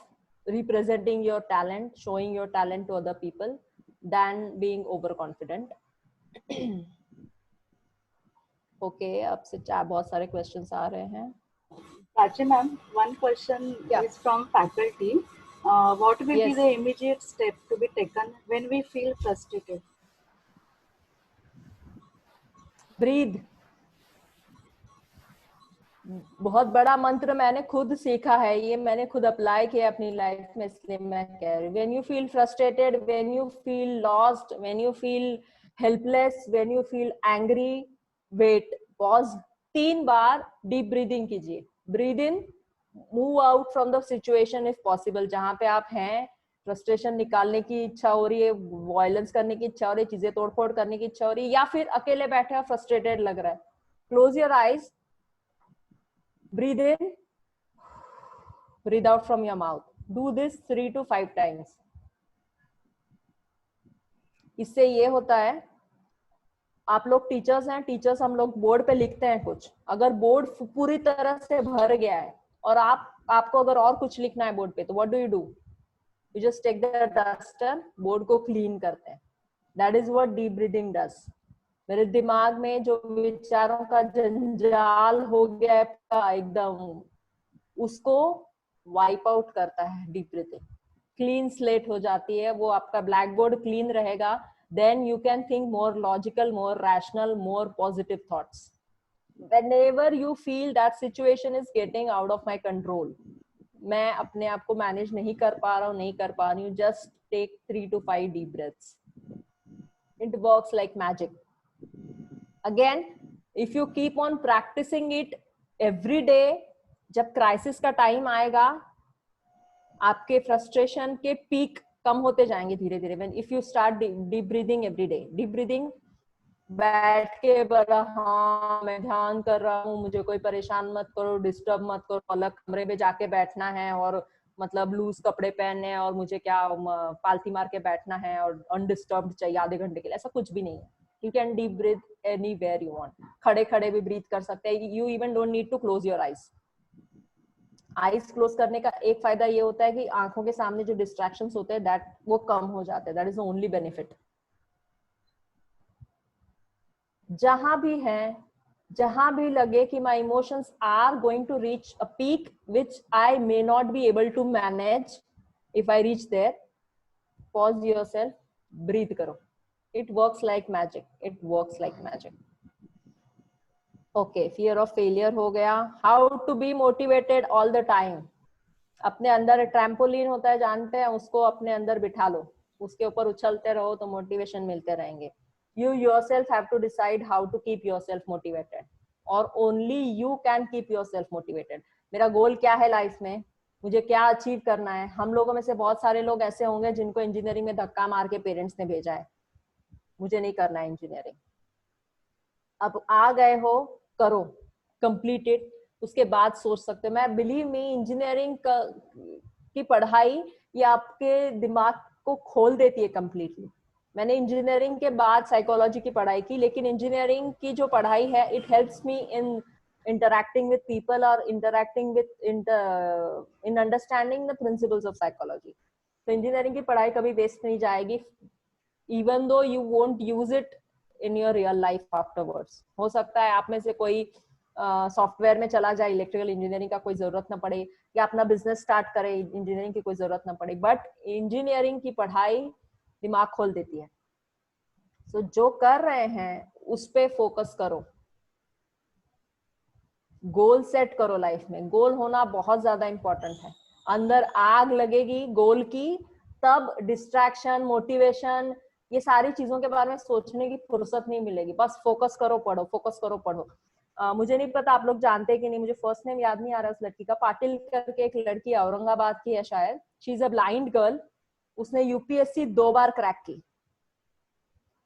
representing your talent, showing your talent to other people than being overconfident. Okay, अब से बहुत सारे questions आ रहे हैं. Prachi ma'am, one question is from faculty. What will be the immediate step to be taken when we feel frustrated? Breathe. बहुत बड़ा मंत्र मैंने खुद सीखा है, ये मैंने खुद अप्लाई किया अपनी लाइफ में, इसलिए मैं कह रही हूँ. When you feel frustrated, when you feel lost, when you feel helpless, when you feel angry, wait, pause. 3 bar deep breathing कीजिए. Breathe in, move out from the situation if possible. जहां पे आप हैं, फ्रस्ट्रेशन निकालने की इच्छा हो रही है, वायलेंस करने की इच्छा हो रही है, चीजें तोड़फोड़ करने की इच्छा हो रही है, या फिर अकेले बैठे हो, फ्रस्ट्रेटेड लग रहा है. Close your eyes. Breathe in, breathe out from your mouth. Do this 3 to 5 times. इससे ये होता है, आप लोग टीचर्स हैं, टीचर्स हम लोग बोर्ड पे लिखते हैं कुछ. अगर बोर्ड पूरी तरह से भर गया है और आपको अगर और कुछ लिखना है बोर्ड पे, तो what do? You just take the duster, board को क्लीन करते हैं. That is what deep breathing does. मेरे दिमाग में जो विचारों का जंजाल हो गया है एकदम, उसको वाइप आउट करता है डीप ब्रीथिंग. क्लीन स्लेट हो जाती है वो, आपका ब्लैक बोर्ड क्लीन रहेगा. Then you can think more logical, more rational, more positive thoughts. whenever you feel that situation is getting out of my control, मैं अपने आप को मैनेज नहीं कर पा रहा हूँ, नहीं कर पा रही हूँ, just take 3 to 5 deep breaths. It works like magic. Again, if you keep on practicing it every day, जब क्राइसिस का टाइम आएगा, आपके फ्रस्ट्रेशन के पीक कम होते जाएंगे धीरे धीरे. When if you start deep breathing every day, deep breathing, बैठ के बड़ा हाँ मैं ध्यान कर रहा हूँ, मुझे कोई परेशान मत करो, डिस्टर्ब मत करो, अलग कमरे में जाके बैठना है और मतलब लूज कपड़े पहनने हैं और मुझे क्या पालती मार के बैठना है और अनडिस्टर्ब्ड चाहिए आधे घंटे के लिए, ऐसा कुछ भी नहीं है. You can deep breathe anywhere you want. खड़े खड़े भी ब्रीथ कर सकते हैं. You even don't need to close your eyes. Eyes close करने का एक फायदा ये होता है कि आंखों के सामने जो डिस्ट्रैक्शंस होते हैं दैट वो कम हो जाते हैं. That is the only benefit. जहां भी है, जहां भी लगे कि my emotions are going to reach a peak which I may not be able to manage if I reach there, pause yourself, breathe करो. It works like magic. It works like magic. Okay, fear of failure हो गया. How to be motivated all the time. अपने अंदर ट्रैम्पोलिन होता है, जानते हैं, उसको अपने अंदर बिठा लो, उसके ऊपर उछलते रहो तो मोटिवेशन मिलते रहेंगे. You yourself have to decide how to keep yourself motivated, or only you can keep yourself motivated. मेरा गोल क्या है लाइफ में, मुझे क्या अचीव करना है. हम लोगों में से बहुत सारे लोग ऐसे होंगे जिनको इंजीनियरिंग में धक्का मार के पेरेंट्स ने भेजा है, मुझे नहीं करना है इंजीनियरिंग. अब आ गए हो, करो, कंप्लीट इट. उसके बाद सोच सकते हो. मैं बिलीव मी, इंजीनियरिंग की पढ़ाई ये आपके दिमाग को खोल देती है कंप्लीटली. मैंने इंजीनियरिंग के बाद साइकोलॉजी की पढ़ाई की, लेकिन इंजीनियरिंग की जो पढ़ाई है it helps me in interacting with people or interacting with in understanding the principles of psychology. तो इंजीनियरिंग की पढ़ाई कभी वेस्ट नहीं जाएगी, even though you won't use it in your real life afterwards. हो सकता है आप में से कोई सॉफ्टवेयर में चला जाए, इलेक्ट्रिकल इंजीनियरिंग का कोई जरूरत ना पड़े, या अपना बिजनेस स्टार्ट करे, इंजीनियरिंग की कोई जरूरत ना पड़े, बट इंजीनियरिंग की पढ़ाई दिमाग खोल देती है. सो जो कर रहे हैं उस पे फोकस करो, गोल सेट करो लाइफ में. गोल होना बहुत ज्यादा इंपॉर्टेंट है. अंदर आग लगेगी गोल की, तब डिस्ट्रैक्शन, मोटिवेशन, ये सारी चीजों के बारे में सोचने की फुर्सत नहीं मिलेगी. बस फोकस करो, पढ़ो, फोकस करो, पढ़ो. मुझे नहीं पता आप लोग जानते हैं कि नहीं, मुझे फर्स्ट नेम याद नहीं आ रहा उस लड़की का, पाटिल करके एक लड़की औरंगाबाद की है शायद, she is a blind girl. उसने यूपीएससी 2 बार क्रैक की।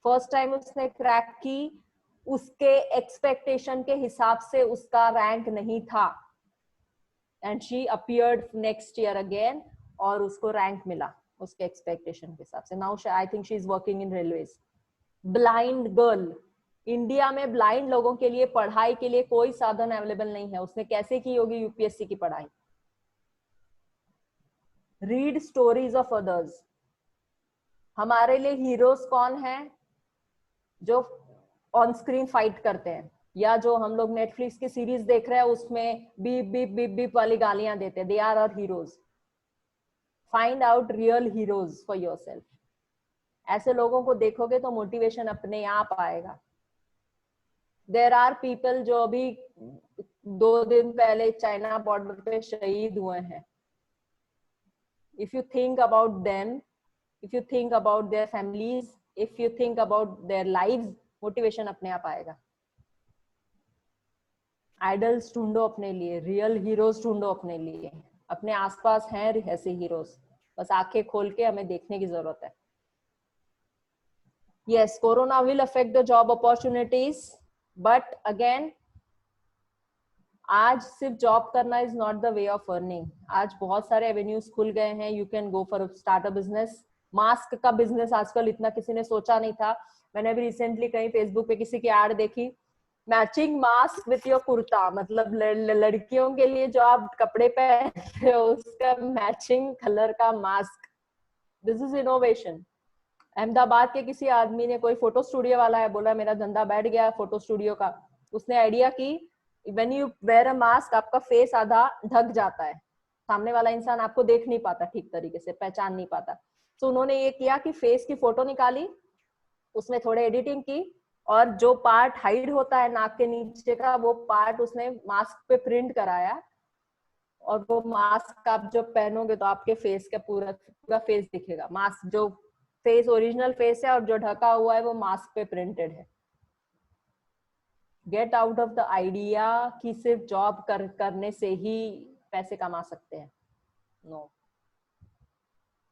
फर्स्ट टाइम उसने क्रैक की, उसके एक्सपेक्टेशन के हिसाब से उसका रैंक नहीं था, and she appeared next year again और उसको रैंक मिला उसके एक्सपेक्टेशन के हिसाब से। Now I think she is working in railways. Blind girl, India में ब्लाइंड लोगों के लिए पढ़ाई के लिए कोई साधन अवेलेबल नहीं है, उसने कैसे की होगी यूपीएससी की पढ़ाई? Read stories of others. हमारे लिए हीरोज कौन है? जो ऑन स्क्रीन फाइट करते हैं, या जो हम लोग नेटफ्लिक्स की सीरीज देख रहे हैं उसमें बीप बीप बीप बीप वाली गालियां देते हैं, they are our heroes. Find out real heroes for yourself. ऐसे लोगों को देखोगे तो मोटिवेशन अपने आप आएगा। देयर आर पीपल जो अभी 2 दिन पहले चाइना बॉर्डर पे शहीद हुए हैं। If you think about them, if you think about their families, if you think about their lives, motivation अपने आप आएगा। आइडल्स ढूंढो अपने लिए, रियल हीरोज ढूंढो अपने लिए। अपने आसपास हैं ऐसे हीरोज, बस आंखें खोल के हमें देखने की जरूरत है। yes, corona will affect the job opportunities, but again आज सिर्फ जॉब करना is not the way of earning. आज बहुत सारे एवेन्यूज खुल गए हैं, you can go for start a business. Mask का बिजनेस आजकल इतना किसी ने सोचा नहीं था। मैंने भी रिसेंटली कहीं फेसबुक पे किसी की एड देखी, matching mask with your kurta, मतलब लड़कियों के लिए जो आप कपड़े पहनते हो उसका मैचिंग कलर का mask. This is innovation. Ahmedabad के किसी आदमी ने, कोई फोटो स्टूडियो वाला है, बोला मेरा धंधा बैठ गया फोटो स्टूडियो का। उसने आइडिया की, when you wear a mask आपका फेस आधा ढक जाता है, सामने वाला इंसान आपको देख नहीं पाता ठीक तरीके से, पहचान नहीं पाता। तो उन्होंने ये किया कि फेस की फोटो निकाली, उसमें थोड़े एडिटिंग की, और जो पार्ट हाइड होता है नाक के नीचे का वो पार्ट उसने मास्क पे प्रिंट कराया, और वो मास्क आप जब पहनोगे तो आपके फेस का पूरा फेस दिखेगा। मास्क जो फेस ओरिजिनल फेस है और जो ढका हुआ है वो मास्क पे प्रिंटेड है। Get out of the idea कि सिर्फ जॉब करने से ही पैसे कमा सकते हैं। नो,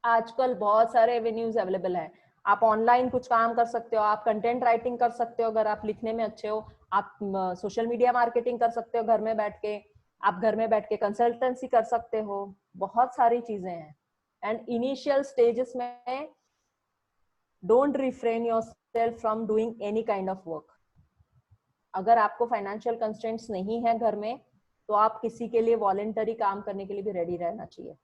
आजकल बहुत सारे एवेन्यूज अवेलेबल हैं। आप ऑनलाइन कुछ काम कर सकते हो, आप कंटेंट राइटिंग कर सकते हो अगर आप लिखने में अच्छे हो, आप सोशल मीडिया मार्केटिंग कर सकते हो घर में बैठ के, आप घर में बैठ के कंसल्टेंसी कर सकते हो, बहुत सारी चीजें हैं। एंड इनिशियल स्टेजेस में don't refrain yourself from doing any kind of work. अगर आपको फाइनेंशियल कंस्ट्रेंट्स नहीं है घर में, तो आप किसी के लिए वॉलंटरी काम करने के लिए भी रेडी रहना चाहिए।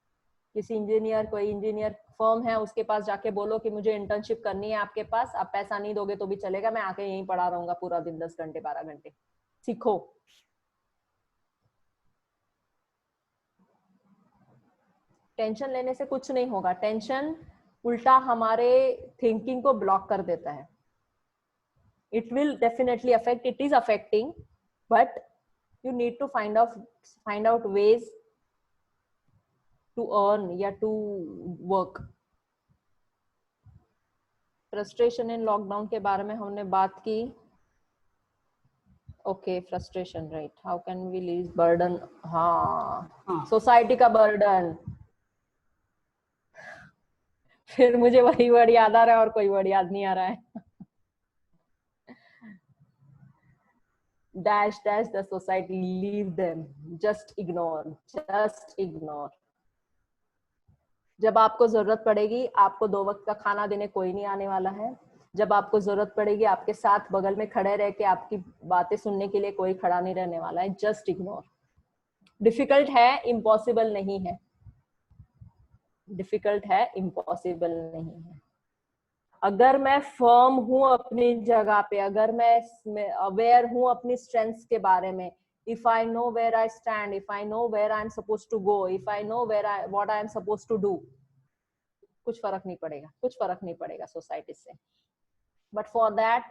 किसी इंजीनियर, कोई इंजीनियर फर्म है उसके पास जाके बोलो कि मुझे इंटर्नशिप करनी है आपके पास, आप पैसा नहीं दोगे तो भी चलेगा, मैं आके यहीं पढ़ा रहूंगा पूरा दिन 10 घंटे 12 घंटे, सीखो। टेंशन लेने से कुछ नहीं होगा, टेंशन उल्टा हमारे थिंकिंग को ब्लॉक कर देता है। it will definitely affect, it is affecting, but you need to find out ways to earn या to work. frustration in lockdown के बारे में हमने बात की। okay, frustration, right, how can we release burden? हाँ, सोसाइटी का बर्डन। फिर मुझे वही वर्ड याद आ रहा है और कोई वर्ड याद नहीं आ रहा है। dash the society, leave them, just ignore. जब आपको जरूरत पड़ेगी, आपको 2 वक्त का खाना देने कोई नहीं आने वाला है। जब आपको जरूरत पड़ेगी, आपके साथ बगल में खड़े रह के आपकी बातें सुनने के लिए कोई खड़ा नहीं रहने वाला है। Just ignore. डिफिकल्ट है, इम्पॉसिबल नहीं है। डिफिकल्ट है, इम्पॉसिबल नहीं है। अगर मैं फर्म हूं अपनी जगह पे, अगर मैं अवेयर हूं अपनी स्ट्रेंथ्स के बारे में, if I know where I stand, if I know where I'm supposed to go, if I know what I am supposed to do, कुछ फर्क नहीं पड़ेगा सोसाइटी से। बट फॉर दैट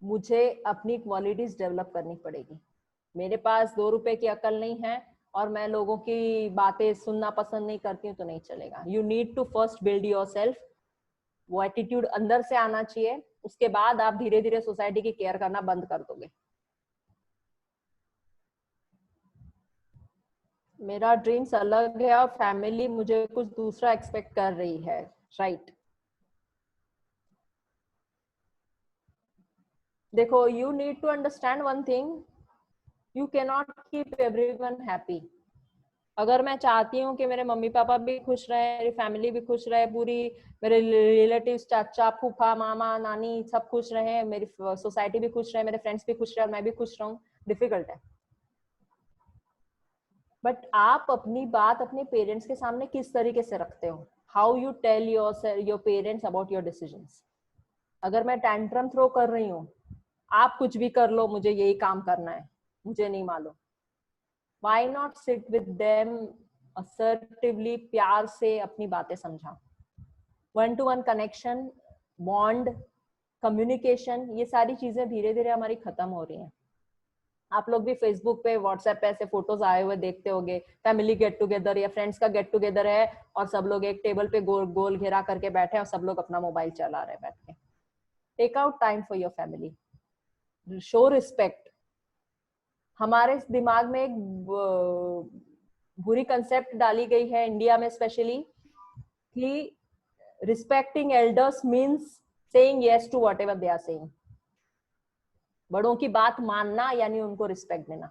मुझे अपनी क्वालिटीज डेवलप करनी पड़ेगी। मेरे पास 2 रुपए की अकल नहीं है और मैं लोगों की बातें सुनना पसंद नहीं करती हूँ तो नहीं चलेगा। You need to first build yourself. वो एटीट्यूड अंदर से आना चाहिए, उसके बाद आप धीरे धीरे सोसाइटी की केयर करना बंद कर दोगे। मेरा ड्रीम्स अलग है और फैमिली मुझे कुछ दूसरा एक्सपेक्ट कर रही है, राइट? देखो, you need to understand one thing, you can not keep everyone happy. अगर मैं चाहती हूँ कि मेरे मम्मी पापा भी खुश रहे, मेरी फैमिली भी खुश रहे, पूरी मेरे रिलेटिव्स, चाचा, फूफा, मामा, नानी सब खुश रहे, मेरी सोसाइटी भी खुश रहे, मेरे फ्रेंड्स भी खुश रहे और मैं भी खुश रहूं, डिफिकल्ट है। बट आप अपनी बात अपने पेरेंट्स के सामने किस तरीके से रखते हो, how you tell your parents about your decisions. अगर मैं टैंट्रम थ्रो कर रही हूँ, आप कुछ भी कर लो, मुझे यही काम करना है, मुझे नहीं मालूम, why not sit with them assertively, प्यार से अपनी बातें समझा। One two one connection, bond, communication, ये सारी चीजें धीरे धीरे हमारी खत्म हो रही हैं। आप लोग भी फेसबुक पे, व्हाट्सएप पे ऐसे फोटोज आए हुए देखते होंगे, फैमिली गेट टुगेदर या फ्रेंड्स का गेट टुगेदर है और सब लोग एक टेबल पे गोल गोल घेरा करके बैठे हैं और सब लोग अपना मोबाइल चला रहे हैं बैठ के। Take out time for your family, show respect. हमारे दिमाग में एक बुरी कंसेप्ट डाली गई है इंडिया में स्पेशली, कि respecting elders means saying yes to whatever they are saying. बड़ों की बात मानना यानी उनको रिस्पेक्ट देना।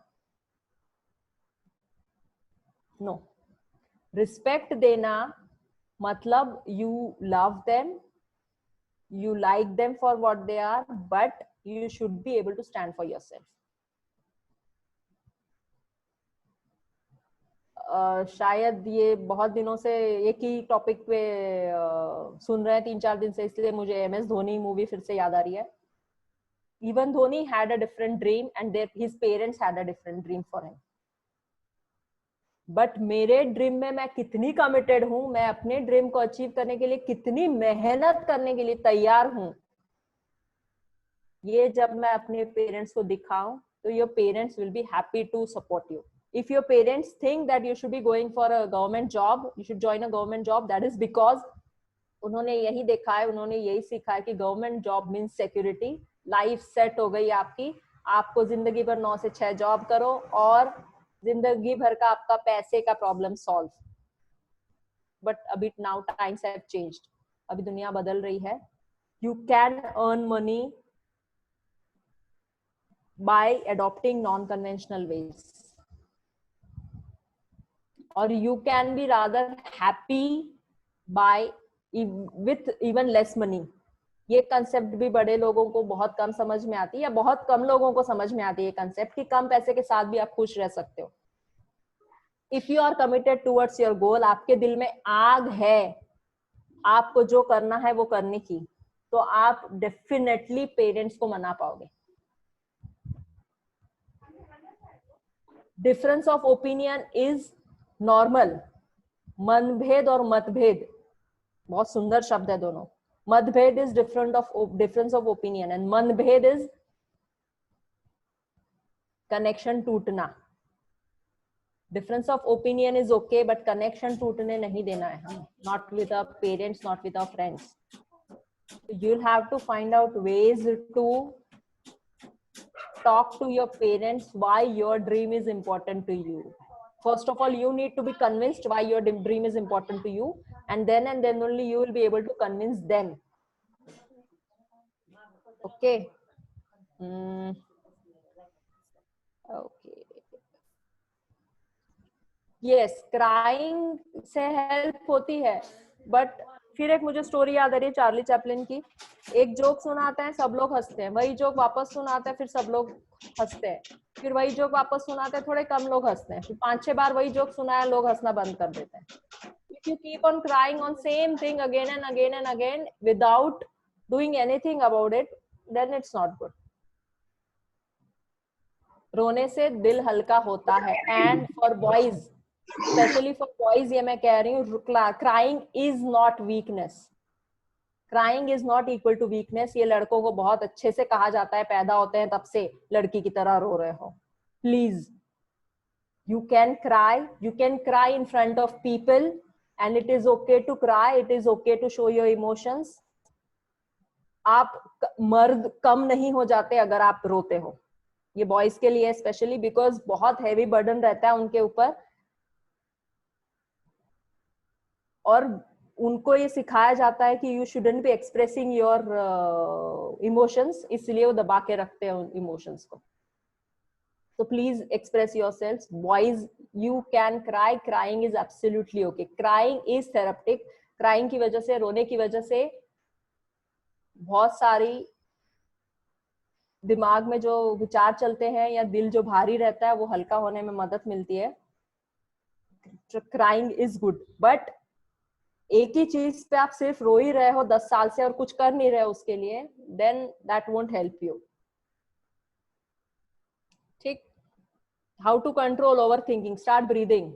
नो, रिस्पेक्ट देना मतलब you love them, you like them for what they are, but you should be able to stand for yourself. शायद ये बहुत दिनों से एक ही टॉपिक पे सुन रहे हैं 3-4 दिन से, इसलिए मुझे MS धोनी मूवी फिर से याद आ रही है। Even Dhoni had a different dream and his parents had a different dream for him. But मेरे ड्रीम में मैं कितनी कमिटेड हूं, मैं अपने ड्रीम को अचीव करने के लिए कितनी मेहनत करने के लिए तैयार हूं, ये जब मैं अपने पेरेंट्स को दिखाऊं तो your parents will be happy to support you. If your parents think that you should be going for a government job, you should join a government job, that is because उन्होंने यही देखा है, उन्होंने यही सीखा है कि government job means security, life set हो गई आपकी, आपको जिंदगी भर 9 से 6 जॉब करो और जिंदगी भर का आपका पैसे का प्रॉब्लम सॉल्व। बट अभी नाउ टाइम्स हैव चेंज्ड, अभी दुनिया बदल रही है। You can earn money by adopting non-conventional ways, or you can be rather happy by with even less money. ये कंसेप्ट भी बड़े लोगों को बहुत कम समझ में आती है, या बहुत कम लोगों को समझ में आती है ये कंसेप्ट कि कम पैसे के साथ भी आप खुश रह सकते हो। If you are committed towards your goal, आपके दिल में आग है आपको जो करना है वो करने की, तो आप डेफिनेटली पेरेंट्स को मना पाओगे। Difference of opinion is normal. मनभेद और मतभेद बहुत सुंदर शब्द है दोनों। मतभेद is difference of opinion and मनभेद इज कनेक्शन टूटना। Difference of opinion is okay, but connection टूटने नहीं देना है हमें, not with our parents, not with our friends. You will have to find out ways to talk to your parents why your dream is important to you. First of all, you need to be convinced why your dream is important to you, and then only you will be able to convince them. Okay. Okay. Yes, crying से help होती है, but फिर एक मुझे स्टोरी याद आ रही है चार्ली चैपलिन की। एक जोक सुनाते हैं, सब लोग हंसते हैं, वही जोक वापस सुनाते हैं, फिर सब लोग हंसते हैं, फिर वही जोक वापस सुनाते हैं, थोड़े कम लोग हंसते हैं, फिर 5-6 बार वही जोक सुनाया, लोग हंसना बंद कर देते हैं। If you keep on crying on same thing again and again and again without doing anything about it, then it's not good. रोने से दिल हल्का होता है, and for boys, specially for boys ये मैं कह रही हूँ, crying is not weakness. Crying is not equal to weakness. ये लड़कों को बहुत अच्छे से कहा जाता है, पैदा होते हैं तब से लड़की की तरह रो रहे हो। Please, you can cry in front of people and it is okay to cry, it is okay to show your emotions. आप मर्द कम नहीं हो जाते अगर आप रोते हो। ये बॉयज के लिए स्पेशली, बिकॉज बहुत हैवी बर्डन रहता है उनके ऊपर। और उनको ये सिखाया जाता है कि you shouldn't be expressing your emotions, इसलिए वो दबा के रखते हैं उन इमोशंस को. So please express yourselves. Boys, you can cry. Crying is absolutely okay. Crying is therapeutic. Crying की वजह से, रोने की वजह से बहुत सारी दिमाग में जो विचार चलते हैं या दिल जो भारी रहता है वो हल्का होने में मदद मिलती है. Crying is good, but एक ही चीज पे आप सिर्फ रो ही रहे हो 10 साल से और कुछ कर नहीं रहे हो उसके लिए, then that won't help you. ठीक. How to control overthinking? Start breathing.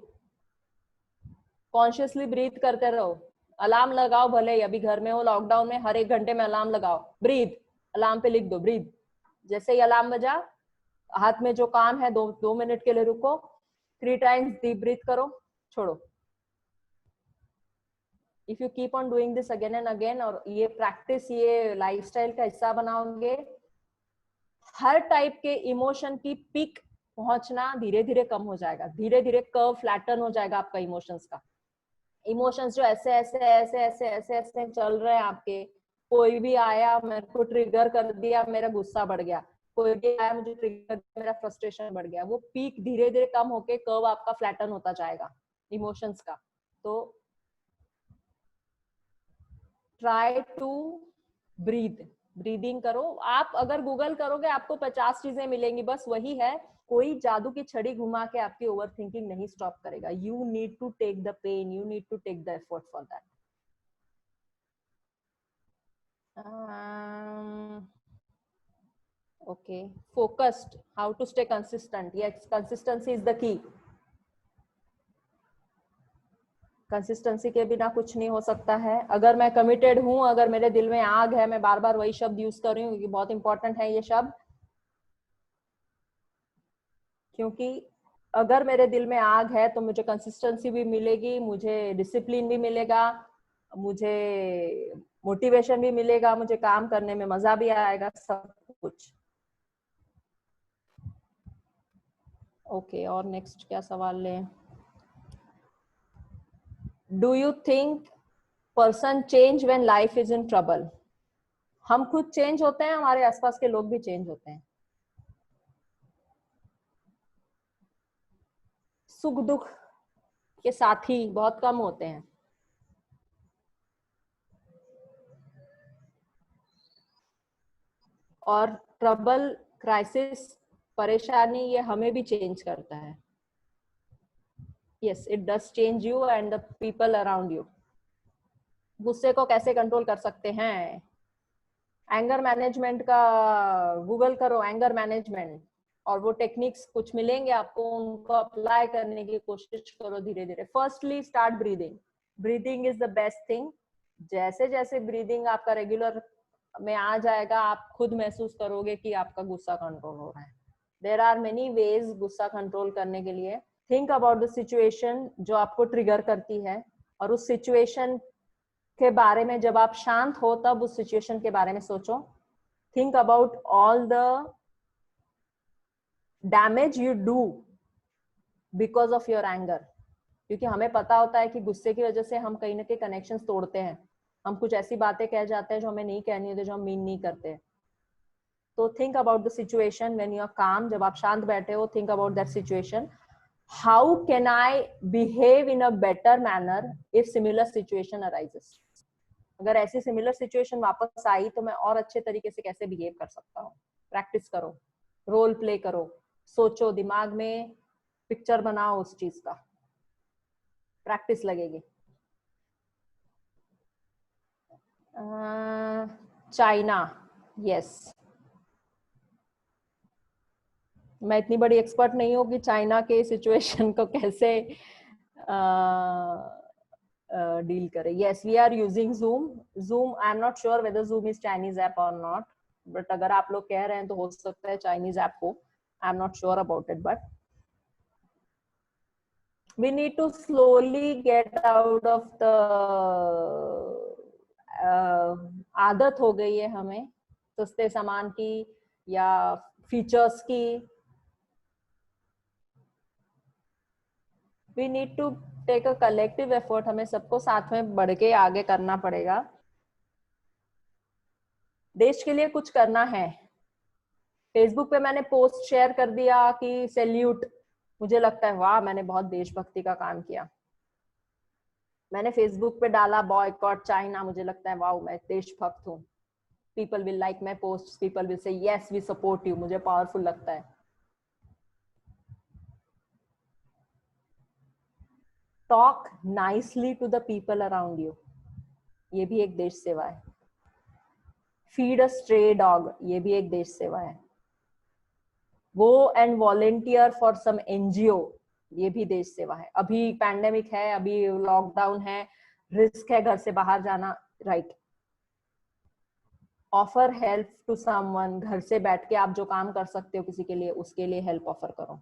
Consciously breathe करते रहो. अलार्म लगाओ, भले ही अभी घर में हो लॉकडाउन में, हर 1 घंटे में अलार्म लगाओ. ब्रीथ, अलार्म पे लिख दो ब्रीथ. जैसे ही अलार्म बजा, हाथ में जो काम है 2 मिनट के लिए रुको, 3 टाइम्स डीप ब्रीथ करो, छोड़ो. If you keep on doing this again and again, और ये प्रैक्टिस ये लाइफस्टाइल का हिस्सा बनाओगे, हर टाइप के इमोशन की पीक पहुंचना धीरे धीरे कम हो जाएगा. धीरे धीरे कर्व फ्लैटन हो जाएगा आपका इमोशंस का. इमोशंस जो ऐसे ऐसे ऐसे ऐसे ऐसे ऐसे चल रहे हैं आपके, कोई भी आया मेरे को ट्रिगर कर दिया, मेरा गुस्सा बढ़ गया, कोई भी आया मुझे ट्रिगर दिया, मेरा फ्रस्ट्रेशन बढ़ गया, वो पीक धीरे धीरे कम होके कर्व आपका फ्लैटन होता जाएगा इमोशंस का. तो ट्राई टू ब्रीथ. ब्रीदिंग करो. आप अगर गूगल करोगे आपको 50 चीजें मिलेंगी, बस वही है, कोई जादू की छड़ी घुमा के आपकी ओवरथिंकिंग नहीं स्टॉप करेगा. You need to take the pain, you need to take the effort for that. Okay, focused. How to stay consistent? Yes, consistency is the key. Consistency के बिना कुछ नहीं हो सकता है. अगर मैं कमिटेड हूं, अगर मेरे दिल में आग है, मैं बार बार वही शब्द यूज कर रही हूँ, क्योंकि बहुत इंपॉर्टेंट है ये शब्द, क्योंकि अगर मेरे दिल में आग है तो मुझे कंसिस्टेंसी भी मिलेगी, मुझे डिसिप्लिन भी मिलेगा, मुझे मोटिवेशन भी मिलेगा, मुझे काम करने में मजा भी आएगा, सब कुछ. ओके, और नेक्स्ट क्या सवाल लें? Do you think person change when life is in trouble? हम खुद चेंज होते हैं, हमारे आसपास के लोग भी चेंज होते हैं. सुख दुख के साथी बहुत कम होते हैं. और ट्रबल, क्राइसिस, परेशानी, ये हमें भी चेंज करता है. Yes, it does change you and the people around you. गुस्से को कैसे कंट्रोल कर सकते हैं? एंगर मैनेजमेंट का गूगल करो, एंगर मैनेजमेंट, और वो टेक्निक्स कुछ मिलेंगे आपको, उनको अप्लाई करने की कोशिश करो धीरे धीरे. Firstly start breathing. Breathing is the best thing. जैसे जैसे ब्रीदिंग आपका रेगुलर में आ जाएगा, आप खुद महसूस करोगे कि आपका गुस्सा कंट्रोल हो रहा है. देयर आर मेनी वेज गुस्सा कंट्रोल करने के लिए. थिंक अबाउट द सिचुएशन जो आपको ट्रिगर करती है, और उस सिचुएशन के बारे में जब आप शांत हो तब उस सिचुएशन के बारे में सोचो. Think about all the damage you do because of your anger. क्योंकि हमें पता होता है कि गुस्से की वजह से हम कहीं ना कहीं कनेक्शंस तोड़ते हैं. हम कुछ ऐसी बातें कह जाते हैं जो हमें नहीं कहनी होती, जो हम मीन नहीं करते. तो think about the situation when you are calm. जब आप शांत बैठे हो, think about that situation. How can I behave in a better manner if similar situation arises? अगर ऐसी सिमिलर सिचुएशन वापस आई तो मैं और अच्छे तरीके से कैसे बिहेव कर सकता हूँ. प्रैक्टिस करो, रोल प्ले करो, सोचो, दिमाग में पिक्चर बनाओ उस चीज का. प्रैक्टिस लगेगी. China, yes. मैं इतनी बड़ी एक्सपर्ट नहीं हूँ कि चाइना के सिचुएशन को कैसे डील करें. Yes, we are using Zoom. I am not sure whether Zoom is Chinese app और नॉट, बट अगर आप लोग कह रहे हैं तो हो सकता है चाइनीज ऐप हो. आई am not sure about it, but we need to slowly get out of the आदत हो गई है हमें सस्ते सामान की या फीचर्स की. we need to take a collective effort, हमें सबको साथ में बढ़ के आगे करना पड़ेगा। देश के लिए कुछ करना है। फेसबुक पे मैंने पोस्ट शेयर कर दिया कि सैल्यूट, मुझे लगता है वाह मैंने बहुत देशभक्ति का काम किया। मैंने फेसबुक पे डाला बॉयकॉट चाइना, मुझे लगता है वाह मैं देशभक्त हूँ। People will like my post, people will say yes we support you, मुझे पावरफुल लगता है। Talk nicely to the people around you, ये भी एक देश सेवा है। फीड अ स्ट्रे डॉग, ये भी एक देश सेवा है। Go and volunteer for some NGO, ये भी देश सेवा है। अभी पैंडेमिक है, अभी लॉकडाउन है, रिस्क है घर से बाहर जाना, right. Offer help to someone, घर से बैठ के आप जो काम कर सकते हो किसी के लिए, उसके लिए हेल्प ऑफर करो।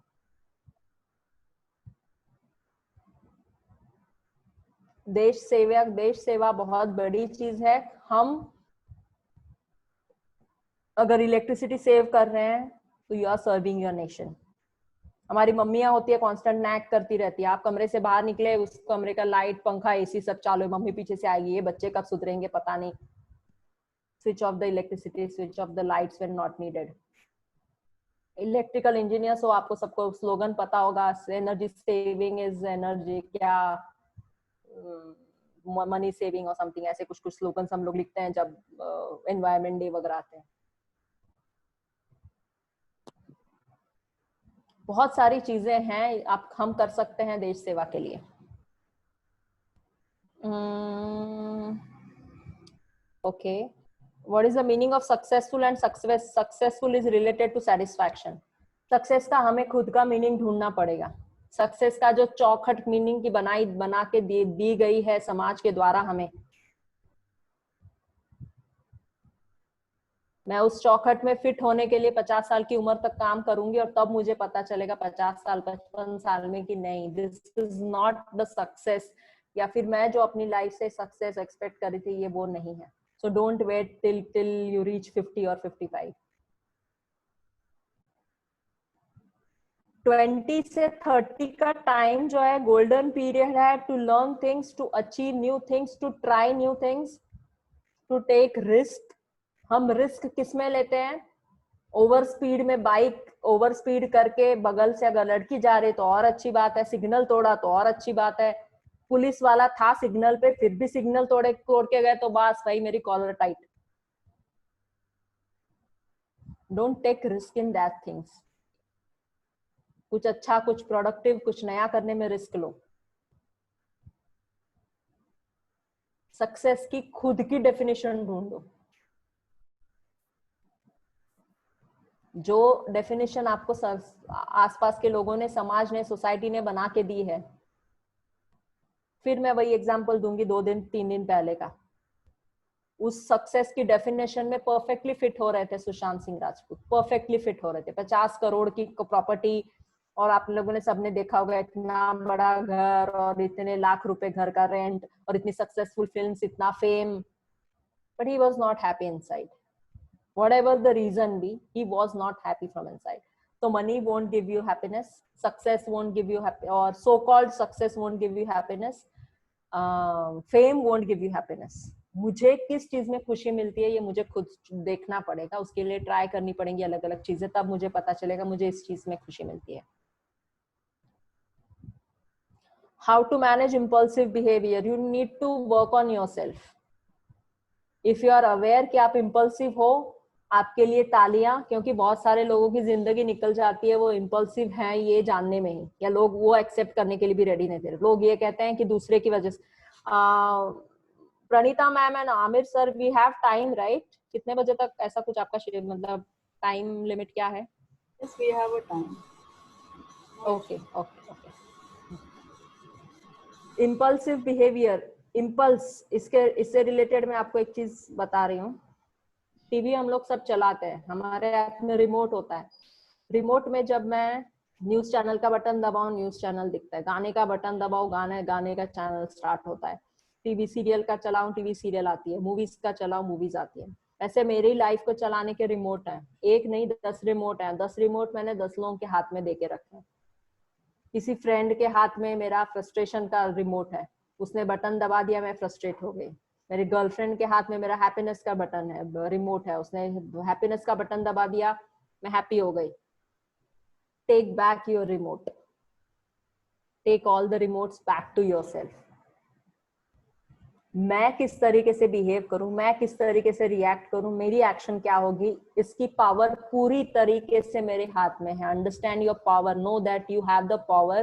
देश सेवा बहुत बड़ी चीज है। हम अगर इलेक्ट्रिसिटी सेव कर रहे हैं तो you are serving your nation. हमारी मम्मियां होती है कांस्टेंट नैक करती रहती है, आप कमरे से बाहर निकले, उस कमरे का लाइट पंखा एसी सब चालू है, मम्मी पीछे से आएगी, ये बच्चे कब सुधरेंगे पता नहीं। Switch off the electricity, switch off the lights when not needed. Electrical engineers हो, आपको सबको स्लोगन पता होगा, एनर्जी सेविंग इज एनर्जी क्या मनी सेविंग और समथिंग, ऐसे कुछ कुछ स्लोगन्स हम लोग लिखते हैं जब एनवायरनमेंट डे वगैरह आते हैं। बहुत सारी चीजें हैं आप हम कर सकते हैं देश सेवा के लिए। Okay, what is the meaning of successful and success? Successful is related to satisfaction. Success का हमें खुद का मीनिंग ढूंढना पड़ेगा। सक्सेस का जो चौखट मीनिंग की बना के दी गई है समाज के द्वारा हमें, मैं उस चौखट में फिट होने के लिए 50 साल की उम्र तक काम करूंगी और तब मुझे पता चलेगा 50 साल 55 साल में कि नहीं, this is not the success, या फिर मैं जो अपनी लाइफ से सक्सेस एक्सपेक्ट कर रही थी ये वो नहीं है। So don't wait till you reach 50 और 55। 20 से 30 का टाइम जो है गोल्डन पीरियड है to learn things, to achieve new things, to try new things, to take risk. हम रिस्क किस में लेते हैं? ओवर स्पीड में, बाइक ओवर स्पीड करके बगल से अगर लड़की जा रही तो और अच्छी बात है, सिग्नल तोड़ा तो और अच्छी बात है, पुलिस वाला था सिग्नल पे फिर भी सिग्नल तोड़ के गए तो बस भाई मेरी collar tight. Don't take risk in that things. कुछ अच्छा, कुछ प्रोडक्टिव, कुछ नया करने में रिस्क लो। सक्सेस की खुद की डेफिनेशन ढूंढो। जो डेफिनेशन आपको आसपास के लोगों ने, समाज ने, सोसाइटी ने बना के दी है। फिर मैं वही एग्जांपल दूंगी 2-3 दिन पहले का। उस सक्सेस की डेफिनेशन में परफेक्टली फिट हो रहे थे सुशांत सिंह राजपूत, परफेक्टली फिट हो रहे थे। 50 करोड़ की प्रॉपर्टी, और आप लोगों ने सबने देखा होगा इतना बड़ा घर और इतने लाख रुपए घर का रेंट और इतनी सक्सेसफुल फिल्म्स, इतना fame, but he was not happy inside. Whatever the reason be, he was not happy from inside. So money won't give you happiness, success won't give you happy, or so-called success won't give you happiness, fame won't give you happiness. मुझे किस चीज में खुशी मिलती है ये मुझे खुद देखना पड़ेगा, उसके लिए ट्राई करनी पड़ेंगी अलग अलग चीजें, तब मुझे पता चलेगा मुझे इस चीज में खुशी मिलती है। How to manage impulsive behavior? You need to work on yourself. If you are aware कि आप impulsive हो, आपके लिए तालियां, क्योंकि बहुत सारे लोगों की जिंदगी निकल जाती है वो इम्पल्सिव हैं ये जानने में ही, या लोग वो एक्सेप्ट करने के लिए भी रेडी नहीं थे। लोग ये कहते हैं कि दूसरे की वजह से। Pranita ma'am and Aamir sir, we have time right? कितने बजे तक ऐसा कुछ आपका मतलब टाइम लिमिट क्या है? Yes, we have a time. Okay okay okay. Impulsive behaviour, impulse, इससे रिलेटेड मैं आपको एक चीज बता रही हूँ। टीवी हम लोग सब चलाते हैं, हमारे ऐप में रिमोट होता है। रिमोट में जब मैं न्यूज चैनल का बटन दबाऊं न्यूज चैनल दिखता है, गाने का बटन दबाऊं गाने का चैनल स्टार्ट होता है, टीवी सीरियल का चलाऊं टीवी सीरियल आती है, मूवीज का चलाऊं मूवीज आती है। ऐसे मेरी लाइफ को चलाने के रिमोट हैं, एक नहीं 10 रिमोट हैं। 10 रिमोट मैंने 10 लोगों के हाथ में देके रखे हैं। किसी फ्रेंड के हाथ में मेरा फ्रस्ट्रेशन का रिमोट है, उसने बटन दबा दिया, मैं फ्रस्ट्रेट हो गई। मेरी गर्लफ्रेंड के हाथ में मेरा हैप्पीनेस का बटन है, रिमोट है, उसने हैप्पीनेस का बटन दबा दिया, मैं हैप्पी हो गई। Take back your remote, take all the remotes back to yourself. मैं किस तरीके से बिहेव करूं, मैं किस तरीके से रिएक्ट करूं, मेरी एक्शन क्या होगी, इसकी पावर पूरी तरीके से मेरे हाथ में है। Understand your power, know that you have the power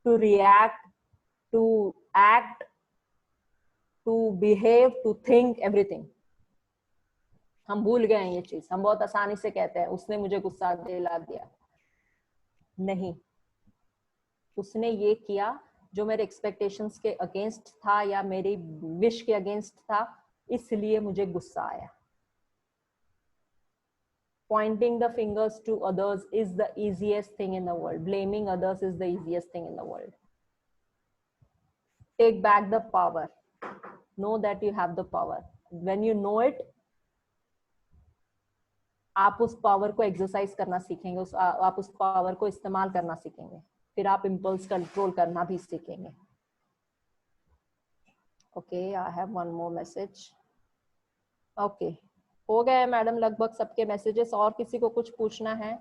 to react, to act, to behave, to think, everything. हम भूल गए हैं ये चीज, हम बहुत आसानी से कहते हैं उसने मुझे गुस्सा दिला दिया। नहीं, उसने ये किया जो मेरे एक्सपेक्टेशंस के अगेंस्ट था या मेरी विश के अगेंस्ट था, इसलिए मुझे गुस्सा आया। Pointing the fingers to others is the easiest thing in the world. Blaming others is the easiest thing in the world. Take back the power. Know that you have the power. When you know it, आप उस पावर को एक्सरसाइज करना सीखेंगे, आप उस पावर को इस्तेमाल करना सीखेंगे, फिर आप इम्पल्स कंट्रोल करना भी सीखेंगे। Okay, I have one more message. Okay, हो गए मैडम लगभग सबके मैसेजेस। और किसी को कुछ पूछना है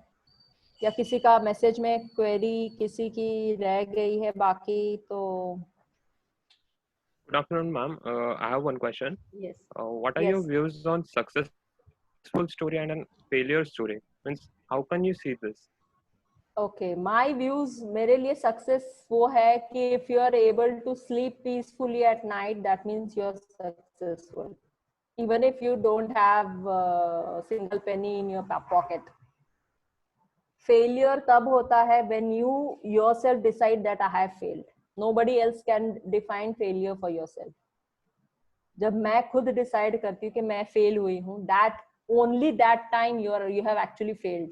या किसी का मैसेज में क्वेरी किसी की रह गई है बाकी तो? Good afternoon, ma'am. I have one question. Yes. What are your Yes. views on successful story and a failure story? Means, how can you see this? Okay, my views, मेरे लिए सक्सेस वो है कि if you are able to sleep peacefully at night, that means you are successful. Even if you don't have a single penny in your pocket. Failure तब होता है when you yourself decide that I have failed. Nobody else can define failure for yourself. जब मैं खुद decide करती हूँ कि मैं fail हुई हूँ, that only that time you have actually failed.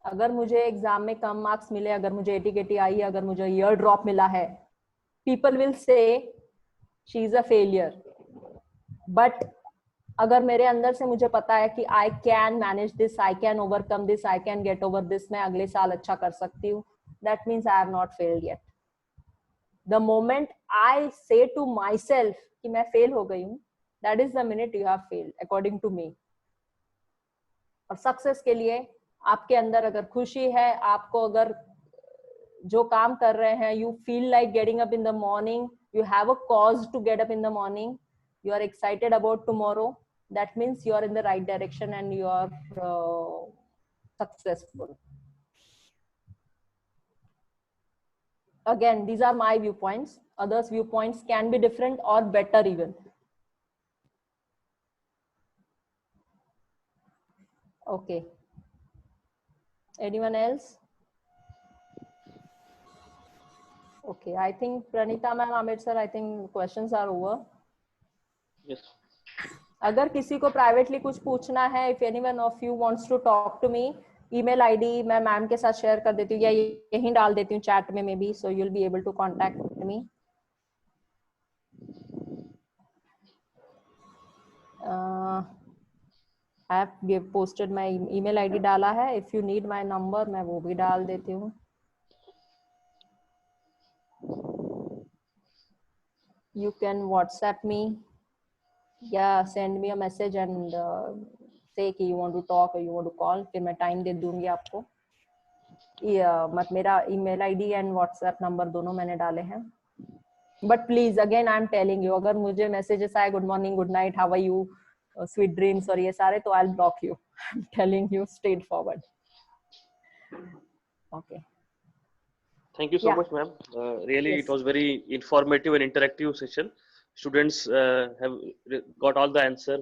अगर मुझे एग्जाम में कम मार्क्स मिले, अगर मुझे 80 आई, अगर मुझे ईयर ड्रॉप मिला है, people will say she is a failure. But अगर मेरे अंदर से मुझे पता है कि I can manage this, I can overcome this, I can get over this, मैं अगले साल अच्छा कर सकती हूँ, that means I have not failed yet. The moment I say to myself कि मैं फेल हो गई हूँ, that is the minute you have failed, according to me. और सक्सेस के लिए आपके अंदर अगर खुशी है, आपको अगर जो काम कर रहे हैं, you feel like getting up in the morning, you have a cause to get up in the morning, you are excited about tomorrow, that means you are in the right direction and you are successful. Again, these are my viewpoints. Others' viewpoints can be different or better even. Okay. Anyone else? Okay, I think Pranita ma'am, Amit sir, I think questions are over. Yes. अगर किसी को प्राइवेटली कुछ पूछना है, if anyone of you wants to talk to me, email ID मैं मैम के साथ शेयर कर देती हूँ या यहीं डाल देती हूँ चैट में maybe, so you'll be able to contact me. I have posted my email ID डाला है. If you need my number, मैं वो भी डाल देती हूँ. You can WhatsApp me. Yeah, send me a message and say कि you want to talk or you want to call. फिर मैं time दे दूँगी आपको. मत मेरा email ID and WhatsApp number दोनों मैंने डाले हैं. But please, again, I'm telling you, अगर मुझे messages आए good morning, good night, how are you, sweet dreams और ये सारे, तो I'll block you. I'm telling you straightforward. Okay. Thank you so much, ma'am. Really, Yes. it was very informative and interactive session. Students have got all the answer,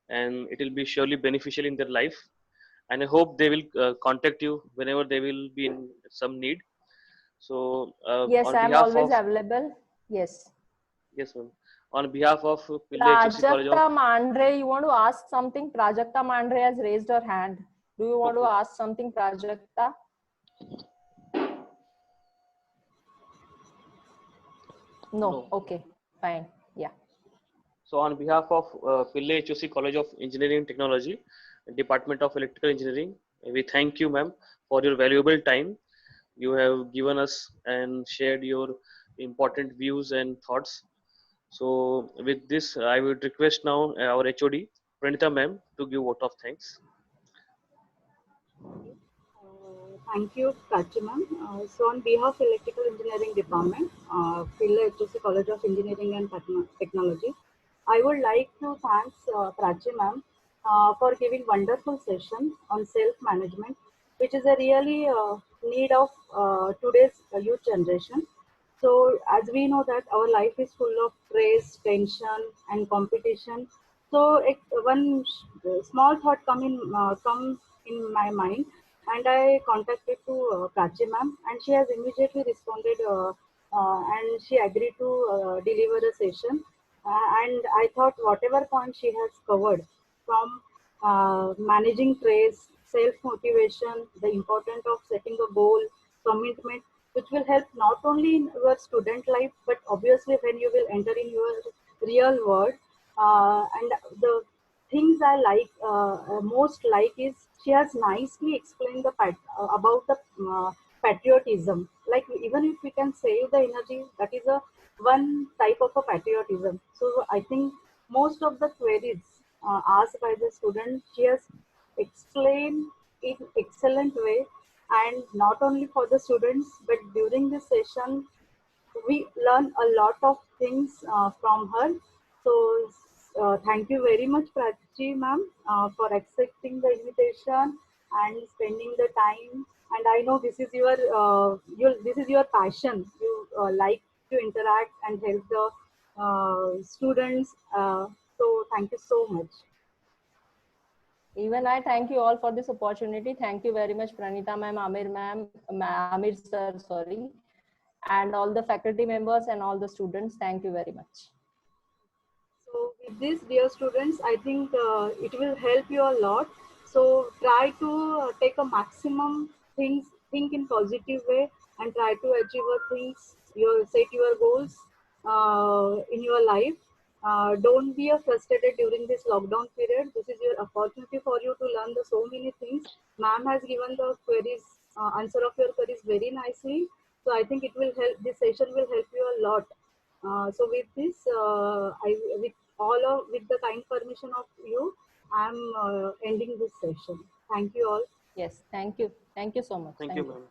and it will be surely beneficial in their life. And I hope they will contact you whenever they will be in some need. So, Yes, on I'm behalf always of available. Yes. yes, ma'am. On behalf of Pillai HFC College of Prajakta Mandre, you want to ask something? Prajakta Mandre has raised her hand. Do you want to ask something, Prajakta? No. Okay, fine. Yeah. So on behalf of Pillai HFC College of Engineering and Technology, Department of Electrical Engineering, We thank you, ma'am, for your valuable time you have given us and shared your important views and thoughts. So with this, I would request now our HOD, Pranita ma'am, to give vote of thanks. Thank you, Prachi ma'am. So on behalf of Electrical Engineering Department, Pillai HOC College of Engineering and Technology, I would like to thank Prachi ma'am for giving wonderful session on self-management, which is a really need of today's youth generation. So as we know that our life is full of stress, tension, and competition. So small thought come in my mind, and I contacted to Prachi ma'am, and she has immediately responded, and she agreed to deliver a session. And I thought whatever point she has covered, from managing stress, self motivation, the importance of setting a goal, commitment, which will help not only in your student life, but obviously when you will enter in your real world. And the things I like most like is she has nicely explained about the patriotism. Like even if we can save the energy, that is a one type of a patriotism. So I think most of the queries asked by the student, she has explained in excellent way, and not only for the students, but during this session we learn a lot of things from her. So thank you very much, Prachi ma'am, for accepting the invitation and spending the time. And I know this is this is your passion. You like to interact and help the students. So thank you so much. Even I thank you all for this opportunity. Thank you very much, Pranita ma'am, Amir sir, sorry, and all the faculty members and all the students. Thank you very much. So with this, dear students, I think it will help you a lot. So try to take a maximum things, think in positive way, and try to achieve things. Set your goals in your life. Don't be frustrated during this lockdown period. This is your opportunity for you to learn so many things. Ma'am has given the queries, answer of your queries very nicely. So I think it will help. This session will help you a lot. So with this, with the kind permission of you, I'm ending this session. Thank you all. Yes, thank you. Thank you so much. Thank you, ma'am.